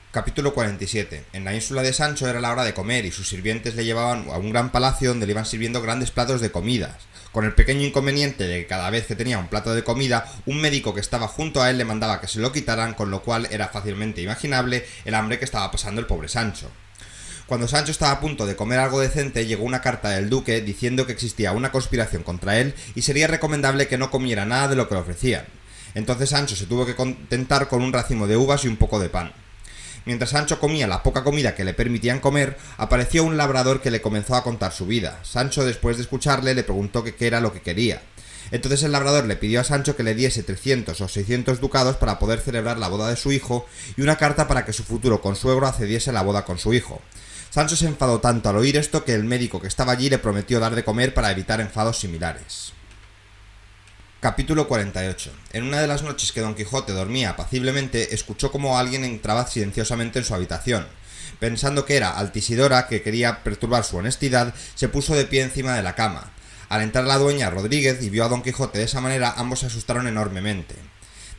Capítulo 47. En la ínsula de Sancho era la hora de comer y sus sirvientes le llevaban a un gran palacio donde le iban sirviendo grandes platos de comidas, con el pequeño inconveniente de que cada vez que tenía un plato de comida, un médico que estaba junto a él le mandaba que se lo quitaran, con lo cual era fácilmente imaginable el hambre que estaba pasando el pobre Sancho. Cuando Sancho estaba a punto de comer algo decente, llegó una carta del duque diciendo que existía una conspiración contra él y sería recomendable que no comiera nada de lo que le ofrecían. Entonces Sancho se tuvo que contentar con un racimo de uvas y un poco de pan. Mientras Sancho comía la poca comida que le permitían comer, apareció un labrador que le comenzó a contar su vida. Sancho, después de escucharle, le preguntó qué era lo que quería. Entonces el labrador le pidió a Sancho que le diese 300 o 600 ducados para poder celebrar la boda de su hijo y una carta para que su futuro consuegro accediese a la boda con su hijo. Sancho se enfadó tanto al oír esto que el médico que estaba allí le prometió dar de comer para evitar enfados similares. Capítulo 48. En una de las noches que Don Quijote dormía apaciblemente, escuchó como alguien entraba silenciosamente en su habitación. Pensando que era Altisidora, que quería perturbar su honestidad, se puso de pie encima de la cama. Al entrar la dueña Rodríguez y vio a Don Quijote de esa manera, ambos se asustaron enormemente.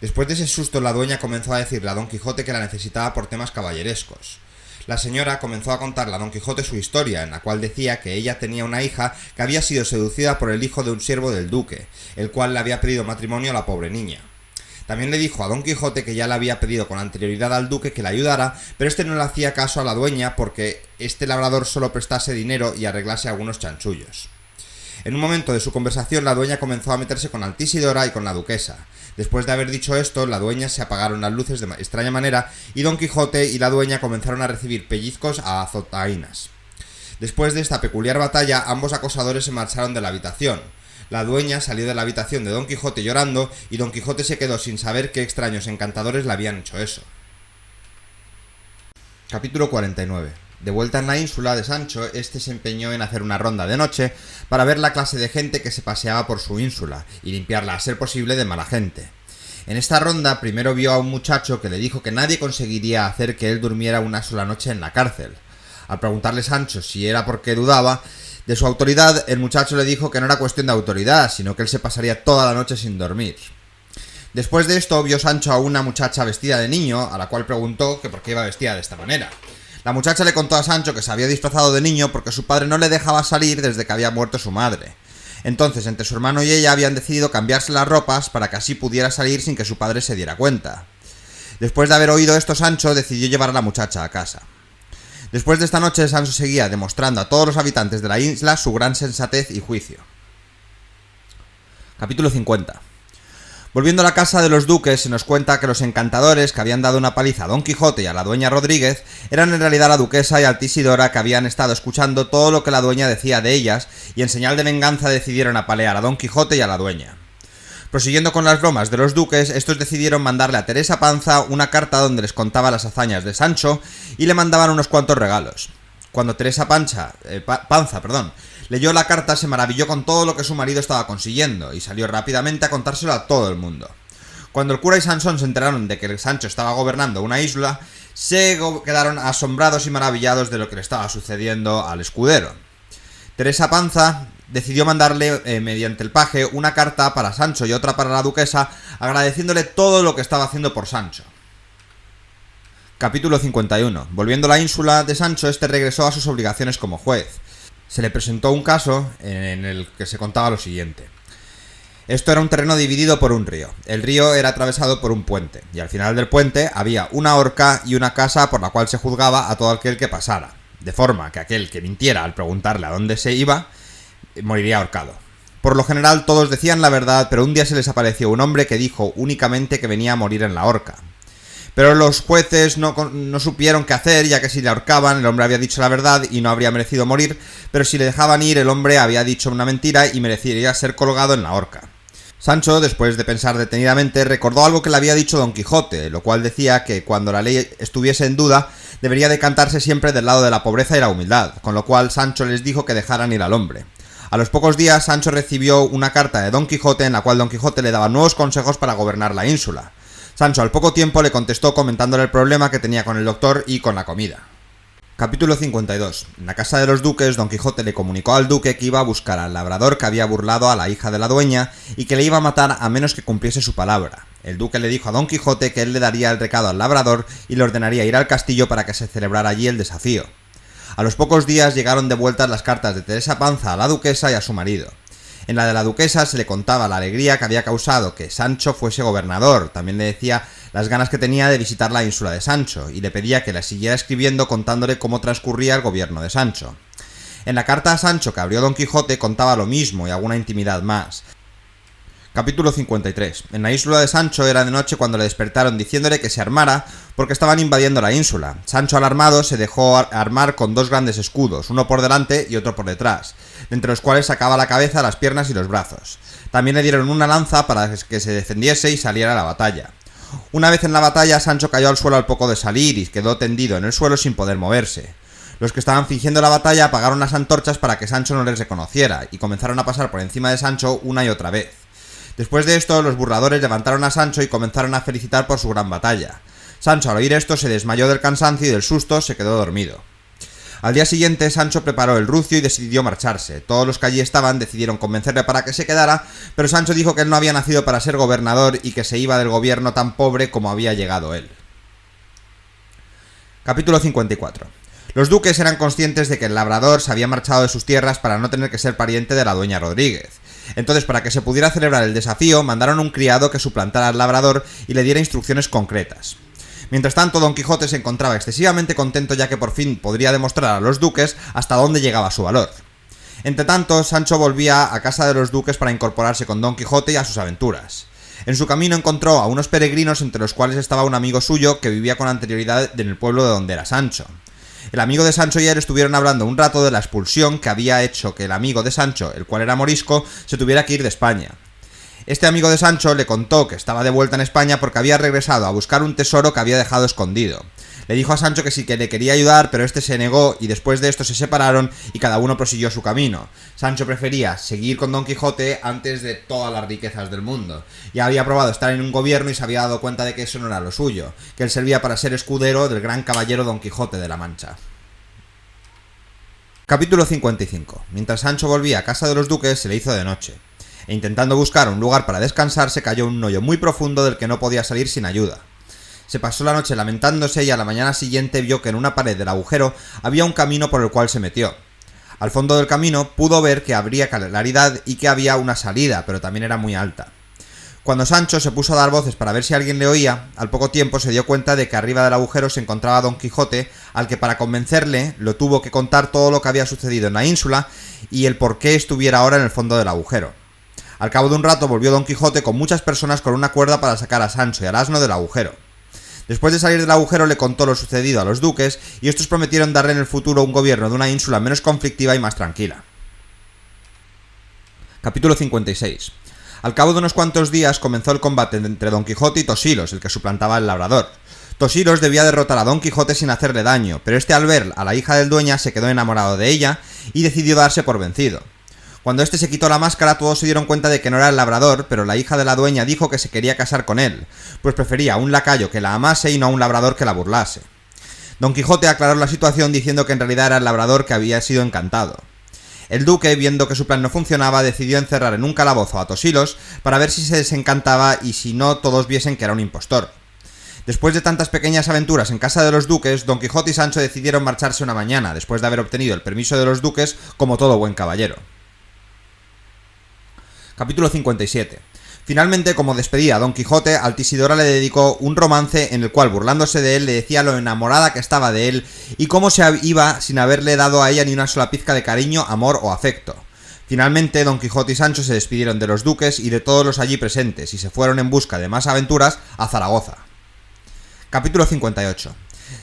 Después de ese susto, la dueña comenzó a decirle a Don Quijote que la necesitaba por temas caballerescos. La señora comenzó a contarle a Don Quijote su historia, en la cual decía que ella tenía una hija que había sido seducida por el hijo de un siervo del duque, el cual le había pedido matrimonio a la pobre niña. También le dijo a Don Quijote que ya le había pedido con anterioridad al duque que le ayudara, pero este no le hacía caso a la dueña porque este labrador solo prestase dinero y arreglase algunos chanchullos. En un momento de su conversación, la dueña comenzó a meterse con Altisidora y con la duquesa. Después de haber dicho esto, la dueña se apagaron las luces de extraña manera y Don Quijote y la dueña comenzaron a recibir pellizcos a azotaínas. Después de esta peculiar batalla, ambos acosadores se marcharon de la habitación. La dueña salió de la habitación de Don Quijote llorando y Don Quijote se quedó sin saber qué extraños encantadores le habían hecho eso. Capítulo 49. De vuelta en la ínsula de Sancho, este se empeñó en hacer una ronda de noche para ver la clase de gente que se paseaba por su ínsula y limpiarla a ser posible de mala gente. En esta ronda primero vio a un muchacho que le dijo que nadie conseguiría hacer que él durmiera una sola noche en la cárcel. Al preguntarle Sancho si era porque dudaba de su autoridad, el muchacho le dijo que no era cuestión de autoridad, sino que él se pasaría toda la noche sin dormir. Después de esto vio Sancho a una muchacha vestida de niño, a la cual preguntó que por qué iba vestida de esta manera. La muchacha le contó a Sancho que se había disfrazado de niño porque su padre no le dejaba salir desde que había muerto su madre. Entonces, entre su hermano y ella habían decidido cambiarse las ropas para que así pudiera salir sin que su padre se diera cuenta. Después de haber oído esto, Sancho decidió llevar a la muchacha a casa. Después de esta noche, Sancho seguía demostrando a todos los habitantes de la isla su gran sensatez y juicio. Capítulo 50. Volviendo a la casa de los duques, se nos cuenta que los encantadores que habían dado una paliza a Don Quijote y a la dueña Rodríguez eran en realidad la duquesa y Altisidora, que habían estado escuchando todo lo que la dueña decía de ellas y en señal de venganza decidieron apalear a Don Quijote y a la dueña. Prosiguiendo con las bromas de los duques, estos decidieron mandarle a Teresa Panza una carta donde les contaba las hazañas de Sancho y le mandaban unos cuantos regalos. Cuando Teresa Panza leyó la carta, se maravilló con todo lo que su marido estaba consiguiendo y salió rápidamente a contárselo a todo el mundo. Cuando el cura y Sansón se enteraron de que Sancho estaba gobernando una isla, se quedaron asombrados y maravillados de lo que le estaba sucediendo al escudero. Teresa Panza decidió mandarle mediante el paje una carta para Sancho y otra para la duquesa, agradeciéndole todo lo que estaba haciendo por Sancho. Capítulo 51. Volviendo a la ínsula de Sancho, este regresó a sus obligaciones como juez. Se le presentó un caso en el que se contaba lo siguiente. Esto era un terreno dividido por un río. El río era atravesado por un puente, y al final del puente había una horca y una casa por la cual se juzgaba a todo aquel que pasara, de forma que aquel que mintiera al preguntarle a dónde se iba, moriría ahorcado. Por lo general todos decían la verdad, pero un día se les apareció un hombre que dijo únicamente que venía a morir en la horca. Pero los jueces no supieron qué hacer, ya que si le ahorcaban el hombre había dicho la verdad y no habría merecido morir, pero si le dejaban ir el hombre había dicho una mentira y merecería ser colgado en la horca. Sancho, después de pensar detenidamente, recordó algo que le había dicho Don Quijote, lo cual decía que cuando la ley estuviese en duda, debería decantarse siempre del lado de la pobreza y la humildad, con lo cual Sancho les dijo que dejaran ir al hombre. A los pocos días, Sancho recibió una carta de Don Quijote en la cual Don Quijote le daba nuevos consejos para gobernar la ínsula. Sancho al poco tiempo le contestó comentándole el problema que tenía con el doctor y con la comida. Capítulo 52. En la casa de los duques, Don Quijote le comunicó al duque que iba a buscar al labrador que había burlado a la hija de la dueña y que le iba a matar a menos que cumpliese su palabra. El duque le dijo a Don Quijote que él le daría el recado al labrador y le ordenaría ir al castillo para que se celebrara allí el desafío. A los pocos días llegaron de vuelta las cartas de Teresa Panza a la duquesa y a su marido. En la de la duquesa se le contaba la alegría que había causado que Sancho fuese gobernador, también le decía las ganas que tenía de visitar la ínsula de Sancho, y le pedía que la siguiera escribiendo contándole cómo transcurría el gobierno de Sancho. En la carta a Sancho que abrió Don Quijote contaba lo mismo y alguna intimidad más. Capítulo 53. En la ínsula de Sancho era de noche cuando le despertaron diciéndole que se armara porque estaban invadiendo la ínsula. Sancho, alarmado, se dejó armar con dos grandes escudos, uno por delante y otro por detrás, de entre los cuales sacaba la cabeza, las piernas y los brazos. También le dieron una lanza para que se defendiese y saliera a la batalla. Una vez en la batalla, Sancho cayó al suelo al poco de salir y quedó tendido en el suelo sin poder moverse. Los que estaban fingiendo la batalla apagaron las antorchas para que Sancho no les reconociera, y comenzaron a pasar por encima de Sancho una y otra vez. Después de esto, los burladores levantaron a Sancho y comenzaron a felicitar por su gran batalla. Sancho, al oír esto, se desmayó del cansancio y del susto se quedó dormido. Al día siguiente, Sancho preparó el rucio y decidió marcharse. Todos los que allí estaban decidieron convencerle para que se quedara, pero Sancho dijo que él no había nacido para ser gobernador y que se iba del gobierno tan pobre como había llegado él. Capítulo 54. Los duques eran conscientes de que el labrador se había marchado de sus tierras para no tener que ser pariente de la dueña Rodríguez. Entonces, para que se pudiera celebrar el desafío, mandaron un criado que suplantara al labrador y le diera instrucciones concretas. Mientras tanto, Don Quijote se encontraba excesivamente contento ya que por fin podría demostrar a los duques hasta dónde llegaba su valor. Entretanto, Sancho volvía a casa de los duques para incorporarse con Don Quijote y a sus aventuras. En su camino encontró a unos peregrinos entre los cuales estaba un amigo suyo que vivía con anterioridad en el pueblo de donde era Sancho. El amigo de Sancho y él estuvieron hablando un rato de la expulsión que había hecho que el amigo de Sancho, el cual era morisco, se tuviera que ir de España. Este amigo de Sancho le contó que estaba de vuelta en España porque había regresado a buscar un tesoro que había dejado escondido. Le dijo a Sancho que sí que le quería ayudar, pero este se negó y después de esto se separaron y cada uno prosiguió su camino. Sancho prefería seguir con Don Quijote antes de todas las riquezas del mundo. Ya había probado estar en un gobierno y se había dado cuenta de que eso no era lo suyo, que él servía para ser escudero del gran caballero Don Quijote de la Mancha. Capítulo 55. Mientras Sancho volvía a casa de los duques se le hizo de noche, e intentando buscar un lugar para descansar se cayó en un hoyo muy profundo del que no podía salir sin ayuda. Se pasó la noche lamentándose y a la mañana siguiente vio que en una pared del agujero había un camino por el cual se metió. Al fondo del camino pudo ver que habría claridad y que había una salida, pero también era muy alta. Cuando Sancho se puso a dar voces para ver si alguien le oía, al poco tiempo se dio cuenta de que arriba del agujero se encontraba Don Quijote, al que para convencerle lo tuvo que contar todo lo que había sucedido en la ínsula y el por qué estuviera ahora en el fondo del agujero. Al cabo de un rato volvió Don Quijote con muchas personas con una cuerda para sacar a Sancho y al asno del agujero. Después de salir del agujero le contó lo sucedido a los duques y estos prometieron darle en el futuro un gobierno de una ínsula menos conflictiva y más tranquila. Capítulo 56. Al cabo de unos cuantos días comenzó el combate entre Don Quijote y Tosilos, el que suplantaba al labrador. Tosilos debía derrotar a Don Quijote sin hacerle daño, pero este al ver a la hija del dueña se quedó enamorado de ella y decidió darse por vencido. Cuando este se quitó la máscara todos se dieron cuenta de que no era el labrador, pero la hija de la dueña dijo que se quería casar con él, pues prefería a un lacayo que la amase y no a un labrador que la burlase. Don Quijote aclaró la situación diciendo que en realidad era el labrador que había sido encantado. El duque, viendo que su plan no funcionaba, decidió encerrar en un calabozo a Tosilos para ver si se desencantaba y si no todos viesen que era un impostor. Después de tantas pequeñas aventuras en casa de los duques, Don Quijote y Sancho decidieron marcharse una mañana, después de haber obtenido el permiso de los duques como todo buen caballero. Capítulo 57. Finalmente, como despedida a Don Quijote, Altisidora le dedicó un romance en el cual, burlándose de él, le decía lo enamorada que estaba de él y cómo se iba sin haberle dado a ella ni una sola pizca de cariño, amor o afecto. Finalmente, Don Quijote y Sancho se despidieron de los duques y de todos los allí presentes y se fueron en busca de más aventuras a Zaragoza. Capítulo 58.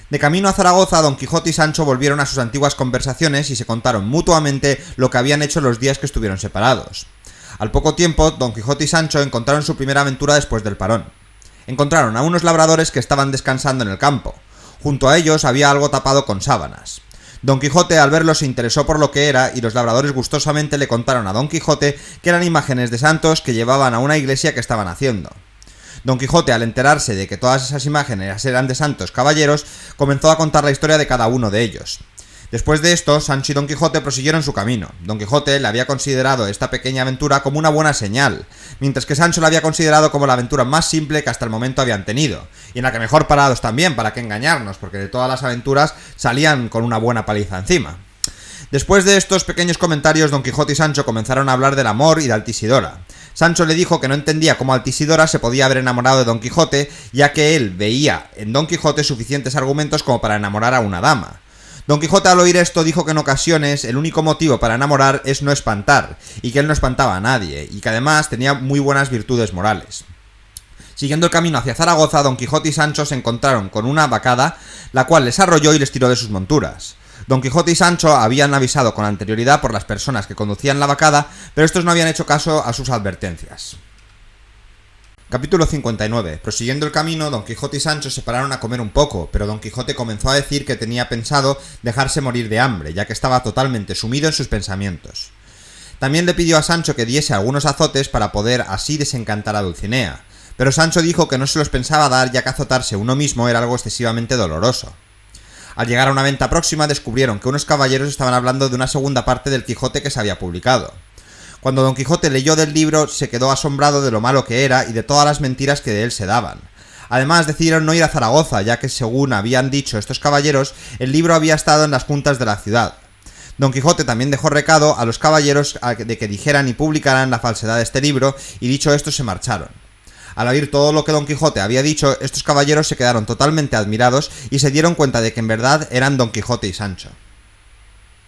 De camino a Zaragoza, Don Quijote y Sancho volvieron a sus antiguas conversaciones y se contaron mutuamente lo que habían hecho los días que estuvieron separados. Al poco tiempo, Don Quijote y Sancho encontraron su primera aventura después del parón. Encontraron a unos labradores que estaban descansando en el campo. Junto a ellos había algo tapado con sábanas. Don Quijote al verlo se interesó por lo que era y los labradores gustosamente le contaron a Don Quijote que eran imágenes de santos que llevaban a una iglesia que estaban haciendo. Don Quijote, al enterarse de que todas esas imágenes eran de santos caballeros, comenzó a contar la historia de cada uno de ellos. Después de esto, Sancho y Don Quijote prosiguieron su camino. Don Quijote le había considerado esta pequeña aventura como una buena señal, mientras que Sancho la había considerado como la aventura más simple que hasta el momento habían tenido, y en la que mejor parados también, para qué engañarnos, porque de todas las aventuras salían con una buena paliza encima. Después de estos pequeños comentarios, Don Quijote y Sancho comenzaron a hablar del amor y de Altisidora. Sancho le dijo que no entendía cómo Altisidora se podía haber enamorado de Don Quijote, ya que él veía en Don Quijote suficientes argumentos como para enamorar a una dama. Don Quijote al oír esto dijo que en ocasiones el único motivo para enamorar es no espantar, y que él no espantaba a nadie, y que además tenía muy buenas virtudes morales. Siguiendo el camino hacia Zaragoza, Don Quijote y Sancho se encontraron con una vacada, la cual les arrolló y les tiró de sus monturas. Don Quijote y Sancho habían avisado con anterioridad por las personas que conducían la vacada, pero estos no habían hecho caso a sus advertencias. Capítulo 59. Prosiguiendo el camino, Don Quijote y Sancho se pararon a comer un poco, pero Don Quijote comenzó a decir que tenía pensado dejarse morir de hambre, ya que estaba totalmente sumido en sus pensamientos. También le pidió a Sancho que diese algunos azotes para poder así desencantar a Dulcinea, pero Sancho dijo que no se los pensaba dar, ya que azotarse uno mismo era algo excesivamente doloroso. Al llegar a una venta próxima descubrieron que unos caballeros estaban hablando de una segunda parte del Quijote que se había publicado. Cuando Don Quijote leyó del libro se quedó asombrado de lo malo que era y de todas las mentiras que de él se daban. Además decidieron no ir a Zaragoza, ya que según habían dicho estos caballeros, el libro había estado en las juntas de la ciudad. Don Quijote también dejó recado a los caballeros de que dijeran y publicaran la falsedad de este libro, y dicho esto se marcharon. Al oír todo lo que Don Quijote había dicho, estos caballeros se quedaron totalmente admirados y se dieron cuenta de que en verdad eran Don Quijote y Sancho.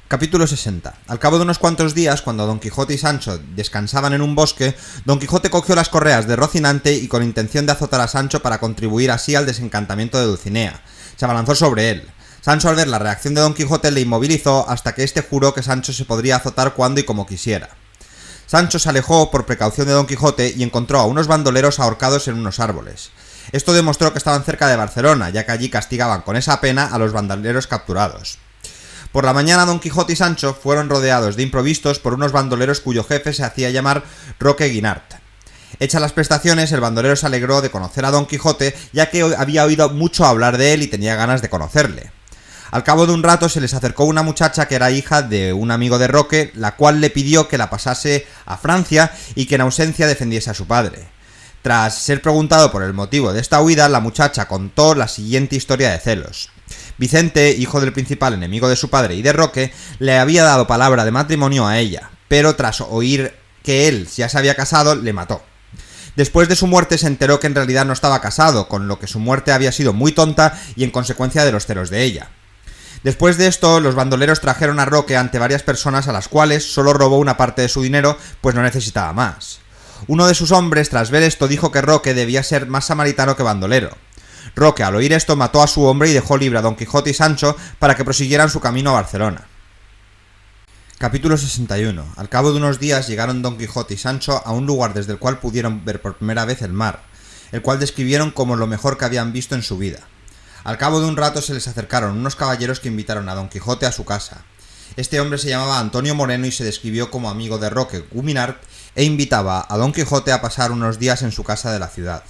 Capítulo 60. Al cabo de unos cuantos días, cuando Don Quijote y Sancho descansaban en un bosque, Don Quijote cogió las correas de Rocinante y con intención de azotar a Sancho para contribuir así al desencantamiento de Dulcinea, se abalanzó sobre él. Sancho, al ver la reacción de Don Quijote, le inmovilizó hasta que éste juró que Sancho se podría azotar cuando y como quisiera. Sancho se alejó por precaución de Don Quijote y encontró a unos bandoleros ahorcados en unos árboles. Esto demostró que estaban cerca de Barcelona, ya que allí castigaban con esa pena a los bandoleros capturados. Por la mañana Don Quijote y Sancho fueron rodeados de improvistos por unos bandoleros cuyo jefe se hacía llamar Roque Guinart. Hechas las prestaciones, el bandolero se alegró de conocer a Don Quijote, ya que había oído mucho hablar de él y tenía ganas de conocerle. Al cabo de un rato se les acercó una muchacha que era hija de un amigo de Roque, la cual le pidió que la pasase a Francia y que en ausencia defendiese a su padre. Tras ser preguntado por el motivo de esta huida, la muchacha contó la siguiente historia de celos. Vicente, hijo del principal enemigo de su padre y de Roque, le había dado palabra de matrimonio a ella, pero tras oír que él ya se había casado, le mató. Después de su muerte se enteró que en realidad no estaba casado, con lo que su muerte había sido muy tonta y en consecuencia de los celos de ella. Después de esto, los bandoleros trajeron a Roque ante varias personas a las cuales solo robó una parte de su dinero, pues no necesitaba más. Uno de sus hombres, tras ver esto, dijo que Roque debía ser más samaritano que bandolero. Roque, al oír esto, mató a su hombre y dejó libre a Don Quijote y Sancho para que prosiguieran su camino a Barcelona. Capítulo 61. Al cabo de unos días llegaron Don Quijote y Sancho a un lugar desde el cual pudieron ver por primera vez el mar, el cual describieron como lo mejor que habían visto en su vida. Al cabo de un rato se les acercaron unos caballeros que invitaron a Don Quijote a su casa. Este hombre se llamaba Antonio Moreno y se describió como amigo de Roque Guminart e invitaba a Don Quijote a pasar unos días en su casa de la ciudad.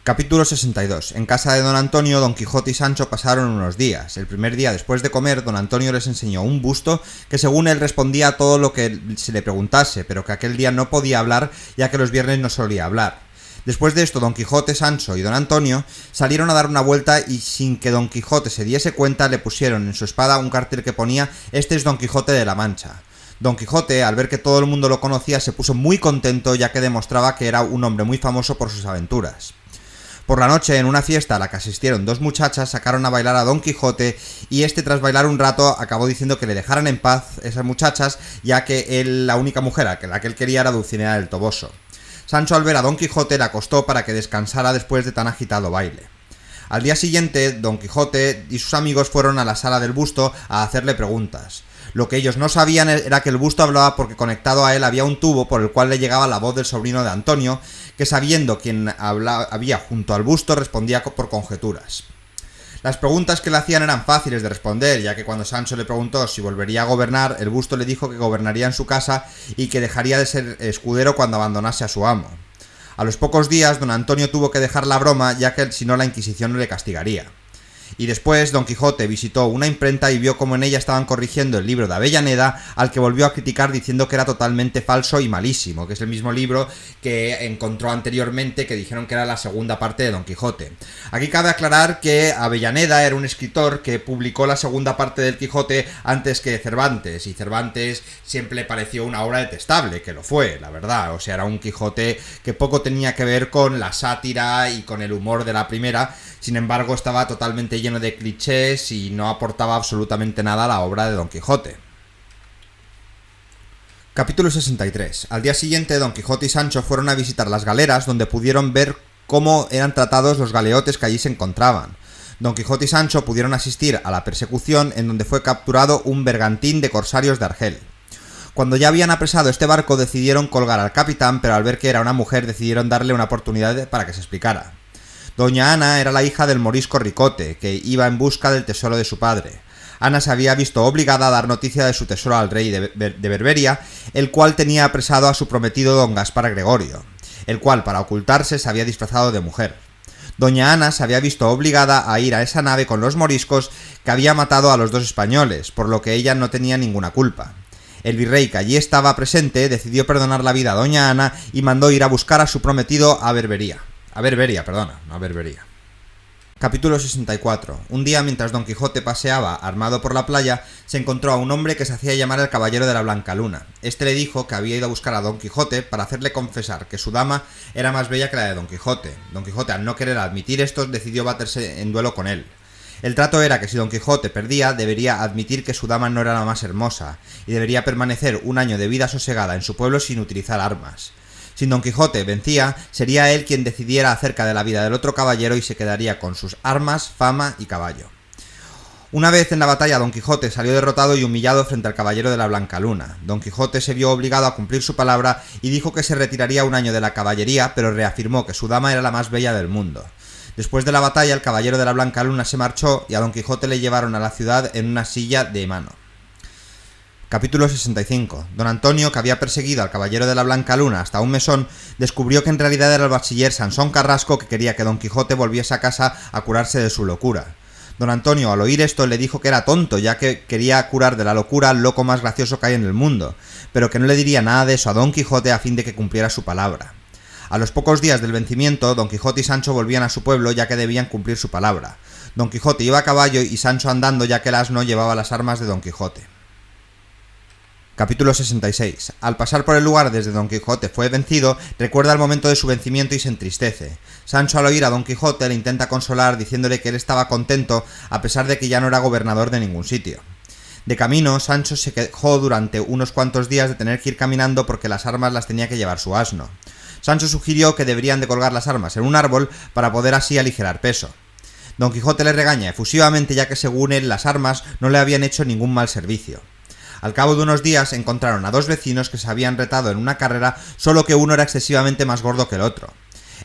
Capítulo 62. En casa de Don Antonio, Don Quijote y Sancho pasaron unos días. El primer día, después de comer, Don Antonio les enseñó un busto que según él respondía a todo lo que se le preguntase, pero que aquel día no podía hablar, ya que los viernes no solía hablar. Después de esto, Don Quijote, Sancho y Don Antonio salieron a dar una vuelta y sin que Don Quijote se diese cuenta le pusieron en su espada un cartel que ponía «Este es Don Quijote de la Mancha». Don Quijote, al ver que todo el mundo lo conocía, se puso muy contento, ya que demostraba que era un hombre muy famoso por sus aventuras. Por la noche, en una fiesta a la que asistieron dos muchachas, sacaron a bailar a Don Quijote y este, tras bailar un rato, acabó diciendo que le dejaran en paz esas muchachas, ya que él, la única mujer a la que él quería era Dulcinea del Toboso. Sancho, al ver a Don Quijote, le acostó para que descansara después de tan agitado baile. Al día siguiente, Don Quijote y sus amigos fueron a la sala del busto a hacerle preguntas. Lo que ellos no sabían era que el busto hablaba porque conectado a él había un tubo por el cual le llegaba la voz del sobrino de Antonio, que sabiendo quién había junto al busto respondía por conjeturas. Las preguntas que le hacían eran fáciles de responder, ya que cuando Sancho le preguntó si volvería a gobernar, el busto le dijo que gobernaría en su casa y que dejaría de ser escudero cuando abandonase a su amo. A los pocos días, Don Antonio tuvo que dejar la broma, ya que si no la Inquisición le castigaría. Y después Don Quijote visitó una imprenta y vio cómo en ella estaban corrigiendo el libro de Avellaneda, al que volvió a criticar diciendo que era totalmente falso y malísimo, que es el mismo libro que encontró anteriormente, que dijeron que era la segunda parte de Don Quijote. Aquí cabe aclarar que Avellaneda era un escritor que publicó la segunda parte del Quijote antes que Cervantes, y Cervantes siempre le pareció una obra detestable, que lo fue, la verdad. O sea, era un Quijote que poco tenía que ver con la sátira y con el humor de la primera. Sin embargo, estaba totalmente lleno de clichés y no aportaba absolutamente nada a la obra de Don Quijote. Capítulo 63. Al día siguiente, Don Quijote y Sancho fueron a visitar las galeras, donde pudieron ver cómo eran tratados los galeotes que allí se encontraban. Don Quijote y Sancho pudieron asistir a la persecución en donde fue capturado un bergantín de corsarios de Argel. Cuando ya habían apresado este barco decidieron colgar al capitán, pero al ver que era una mujer decidieron darle una oportunidad para que se explicara. Doña Ana era la hija del morisco Ricote, que iba en busca del tesoro de su padre. Ana se había visto obligada a dar noticia de su tesoro al rey de Berberia, el cual tenía apresado a su prometido don Gaspar Gregorio, el cual para ocultarse se había disfrazado de mujer. Doña Ana se había visto obligada a ir a esa nave con los moriscos que había matado a los dos españoles, por lo que ella no tenía ninguna culpa. El virrey, que allí estaba presente, decidió perdonar la vida a doña Ana y mandó ir a buscar a su prometido a Berberia. Capítulo 64. Un día, mientras Don Quijote paseaba armado por la playa, se encontró a un hombre que se hacía llamar el Caballero de la Blanca Luna. Este le dijo que había ido a buscar a Don Quijote para hacerle confesar que su dama era más bella que la de Don Quijote. Don Quijote, al no querer admitir esto, decidió baterse en duelo con él. El trato era que si Don Quijote perdía, debería admitir que su dama no era la más hermosa, y debería permanecer un año de vida sosegada en su pueblo sin utilizar armas. Si Don Quijote vencía, sería él quien decidiera acerca de la vida del otro caballero y se quedaría con sus armas, fama y caballo. Una vez en la batalla, Don Quijote salió derrotado y humillado frente al Caballero de la Blanca Luna. Don Quijote se vio obligado a cumplir su palabra y dijo que se retiraría un año de la caballería, pero reafirmó que su dama era la más bella del mundo. Después de la batalla, el Caballero de la Blanca Luna se marchó y a Don Quijote le llevaron a la ciudad en una silla de mano. Capítulo 65. Don Antonio, que había perseguido al Caballero de la Blanca Luna hasta un mesón, descubrió que en realidad era el bachiller Sansón Carrasco, que quería que Don Quijote volviese a casa a curarse de su locura. Don Antonio, al oír esto, le dijo que era tonto, ya que quería curar de la locura al loco más gracioso que hay en el mundo, pero que no le diría nada de eso a Don Quijote a fin de que cumpliera su palabra. A los pocos días del vencimiento, Don Quijote y Sancho volvían a su pueblo, ya que debían cumplir su palabra. Don Quijote iba a caballo y Sancho andando, ya que el asno llevaba las armas de Don Quijote. Capítulo 66. Al pasar por el lugar desde Don Quijote fue vencido, recuerda el momento de su vencimiento y se entristece. Sancho, al oír a Don Quijote, le intenta consolar diciéndole que él estaba contento a pesar de que ya no era gobernador de ningún sitio. De camino, Sancho se quejó durante unos cuantos días de tener que ir caminando porque las armas las tenía que llevar su asno. Sancho sugirió que deberían de colgar las armas en un árbol para poder así aligerar peso. Don Quijote le regaña efusivamente, ya que según él las armas no le habían hecho ningún mal servicio. Al cabo de unos días encontraron a dos vecinos que se habían retado en una carrera, solo que uno era excesivamente más gordo que el otro.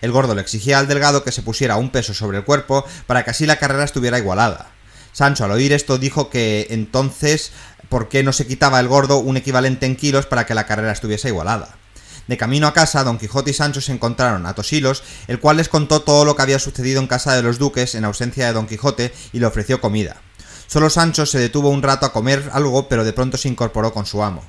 El gordo le exigía al delgado que se pusiera un peso sobre el cuerpo para que así la carrera estuviera igualada. Sancho, al oír esto, dijo que entonces ¿por qué no se quitaba el gordo un equivalente en kilos para que la carrera estuviese igualada? De camino a casa, Don Quijote y Sancho se encontraron a Tosilos, el cual les contó todo lo que había sucedido en casa de los duques en ausencia de Don Quijote y le ofreció comida. Solo Sancho se detuvo un rato a comer algo, pero de pronto se incorporó con su amo.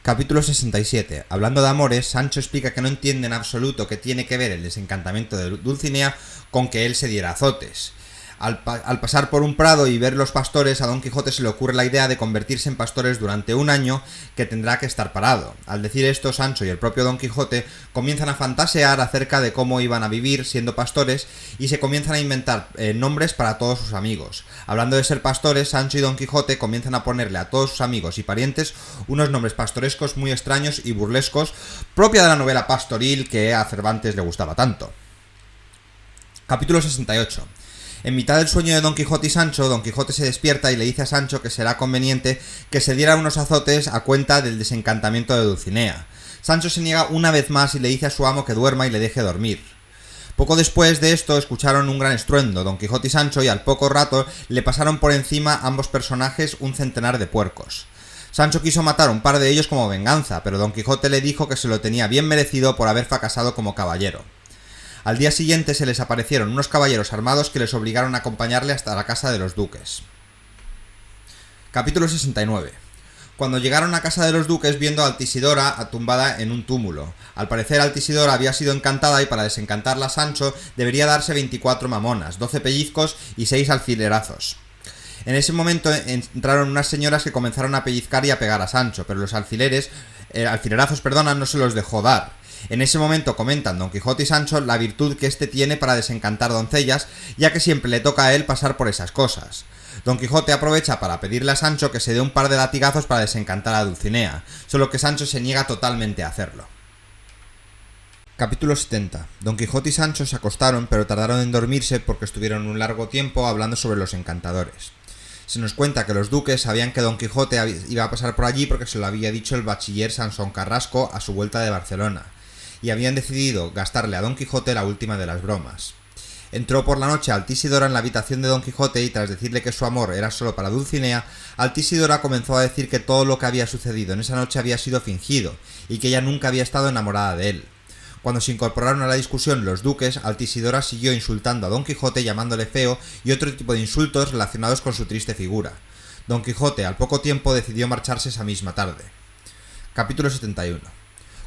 Capítulo 67. Hablando de amores, Sancho explica que no entiende en absoluto qué tiene que ver el desencantamiento de Dulcinea con que él se diera azotes. Al pasar por un prado y ver los pastores, a Don Quijote se le ocurre la idea de convertirse en pastores durante un año que tendrá que estar parado. Al decir esto, Sancho y el propio Don Quijote comienzan a fantasear acerca de cómo iban a vivir siendo pastores y se comienzan a inventar nombres para todos sus amigos. Hablando de ser pastores, Sancho y Don Quijote comienzan a ponerle a todos sus amigos y parientes unos nombres pastorescos muy extraños y burlescos, propia de la novela pastoril que a Cervantes le gustaba tanto. Capítulo 68. En mitad del sueño de Don Quijote y Sancho, Don Quijote se despierta y le dice a Sancho que será conveniente que se diera unos azotes a cuenta del desencantamiento de Dulcinea. Sancho se niega una vez más y le dice a su amo que duerma y le deje dormir. Poco después de esto escucharon un gran estruendo, Don Quijote y Sancho, y al poco rato le pasaron por encima ambos personajes un centenar de puercos. Sancho quiso matar a un par de ellos como venganza, pero Don Quijote le dijo que se lo tenía bien merecido por haber fracasado como caballero. Al día siguiente se les aparecieron unos caballeros armados que les obligaron a acompañarle hasta la casa de los duques. Capítulo 69. Cuando llegaron a casa de los duques, viendo a Altisidora tumbada en un túmulo. Al parecer Altisidora había sido encantada y para desencantarla Sancho debería darse 24 mamonas, 12 pellizcos y 6 alfilerazos. En ese momento entraron unas señoras que comenzaron a pellizcar y a pegar a Sancho, pero los alfilerazos no se los dejó dar. En ese momento comentan Don Quijote y Sancho la virtud que éste tiene para desencantar doncellas, ya que siempre le toca a él pasar por esas cosas. Don Quijote aprovecha para pedirle a Sancho que se dé un par de latigazos para desencantar a Dulcinea, solo que Sancho se niega totalmente a hacerlo. Capítulo 70. Don Quijote y Sancho se acostaron, pero tardaron en dormirse porque estuvieron un largo tiempo hablando sobre los encantadores. Se nos cuenta que los duques sabían que Don Quijote iba a pasar por allí porque se lo había dicho el bachiller Sansón Carrasco a su vuelta de Barcelona, y habían decidido gastarle a Don Quijote la última de las bromas. Entró por la noche Altisidora en la habitación de Don Quijote y tras decirle que su amor era solo para Dulcinea, Altisidora comenzó a decir que todo lo que había sucedido en esa noche había sido fingido y que ella nunca había estado enamorada de él. Cuando se incorporaron a la discusión los duques, Altisidora siguió insultando a Don Quijote llamándole feo y otro tipo de insultos relacionados con su triste figura. Don Quijote al poco tiempo decidió marcharse esa misma tarde. Capítulo 71.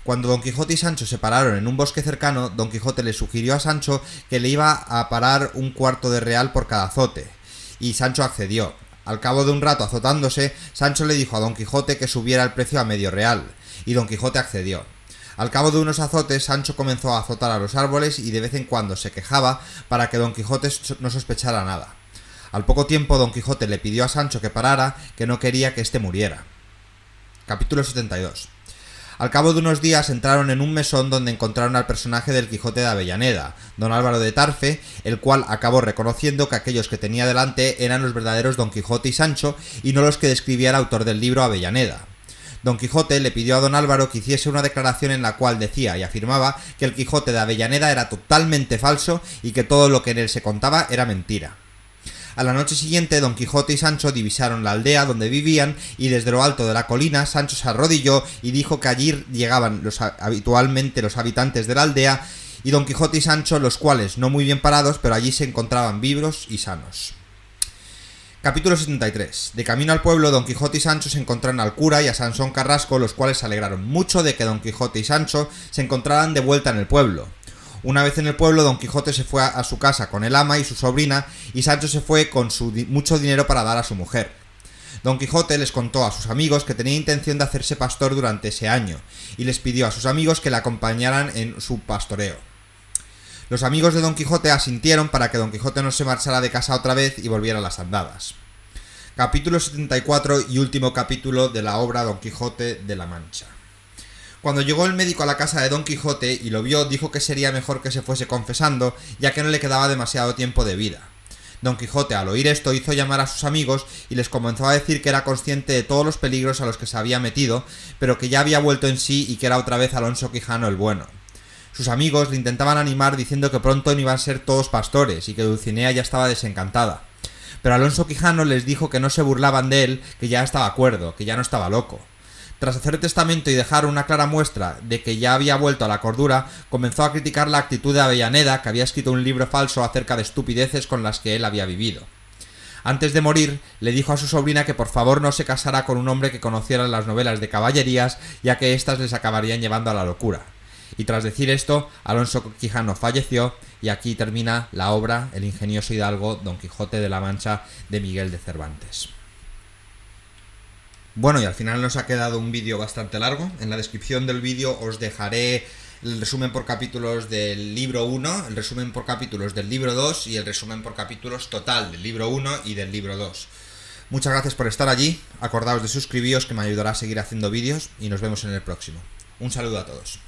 Cuando Don Quijote y Sancho se pararon en un bosque cercano, Don Quijote le sugirió a Sancho que le iba a parar un cuarto de real por cada azote, y Sancho accedió. Al cabo de un rato azotándose, Sancho le dijo a Don Quijote que subiera el precio a medio real, y Don Quijote accedió. Al cabo de unos azotes, Sancho comenzó a azotar a los árboles y de vez en cuando se quejaba para que Don Quijote no sospechara nada. Al poco tiempo, Don Quijote le pidió a Sancho que parara, que no quería que éste muriera. Capítulo 72. Al cabo de unos días entraron en un mesón donde encontraron al personaje del Quijote de Avellaneda, don Álvaro de Tarfe, el cual acabó reconociendo que aquellos que tenía delante eran los verdaderos Don Quijote y Sancho y no los que describía el autor del libro Avellaneda. Don Quijote le pidió a don Álvaro que hiciese una declaración en la cual decía y afirmaba que el Quijote de Avellaneda era totalmente falso y que todo lo que en él se contaba era mentira. A la noche siguiente, Don Quijote y Sancho divisaron la aldea donde vivían y desde lo alto de la colina Sancho se arrodilló y dijo que allí llegaban habitualmente los habitantes de la aldea y Don Quijote y Sancho, los cuales no muy bien parados, pero allí se encontraban vivos y sanos. Capítulo 73. De camino al pueblo, Don Quijote y Sancho se encontraron al cura y a Sansón Carrasco, los cuales se alegraron mucho de que Don Quijote y Sancho se encontraran de vuelta en el pueblo. Una vez en el pueblo, Don Quijote se fue a su casa con el ama y su sobrina, y Sancho se fue con mucho dinero para dar a su mujer. Don Quijote les contó a sus amigos que tenía intención de hacerse pastor durante ese año, y les pidió a sus amigos que le acompañaran en su pastoreo. Los amigos de Don Quijote asintieron para que Don Quijote no se marchara de casa otra vez y volviera a las andadas. Capítulo 74 y último capítulo de la obra Don Quijote de la Mancha. Cuando llegó el médico a la casa de Don Quijote y lo vio, dijo que sería mejor que se fuese confesando, ya que no le quedaba demasiado tiempo de vida. Don Quijote, al oír esto, hizo llamar a sus amigos y les comenzó a decir que era consciente de todos los peligros a los que se había metido, pero que ya había vuelto en sí y que era otra vez Alonso Quijano el bueno. Sus amigos le intentaban animar diciendo que pronto no iban a ser todos pastores y que Dulcinea ya estaba desencantada. Pero Alonso Quijano les dijo que no se burlaban de él, que ya estaba cuerdo, que ya no estaba loco. Tras hacer testamento y dejar una clara muestra de que ya había vuelto a la cordura, comenzó a criticar la actitud de Avellaneda, que había escrito un libro falso acerca de estupideces con las que él había vivido. Antes de morir, le dijo a su sobrina que por favor no se casara con un hombre que conociera las novelas de caballerías, ya que éstas les acabarían llevando a la locura. Y tras decir esto, Alonso Quijano falleció, y aquí termina la obra El ingenioso hidalgo Don Quijote de la Mancha de Miguel de Cervantes. Bueno, y al final nos ha quedado un vídeo bastante largo. En la descripción del vídeo os dejaré el resumen por capítulos del libro 1, el resumen por capítulos del libro 2 y el resumen por capítulos total del libro 1 y del libro 2. Muchas gracias por estar allí, acordaos de suscribiros que me ayudará a seguir haciendo vídeos y nos vemos en el próximo. Un saludo a todos.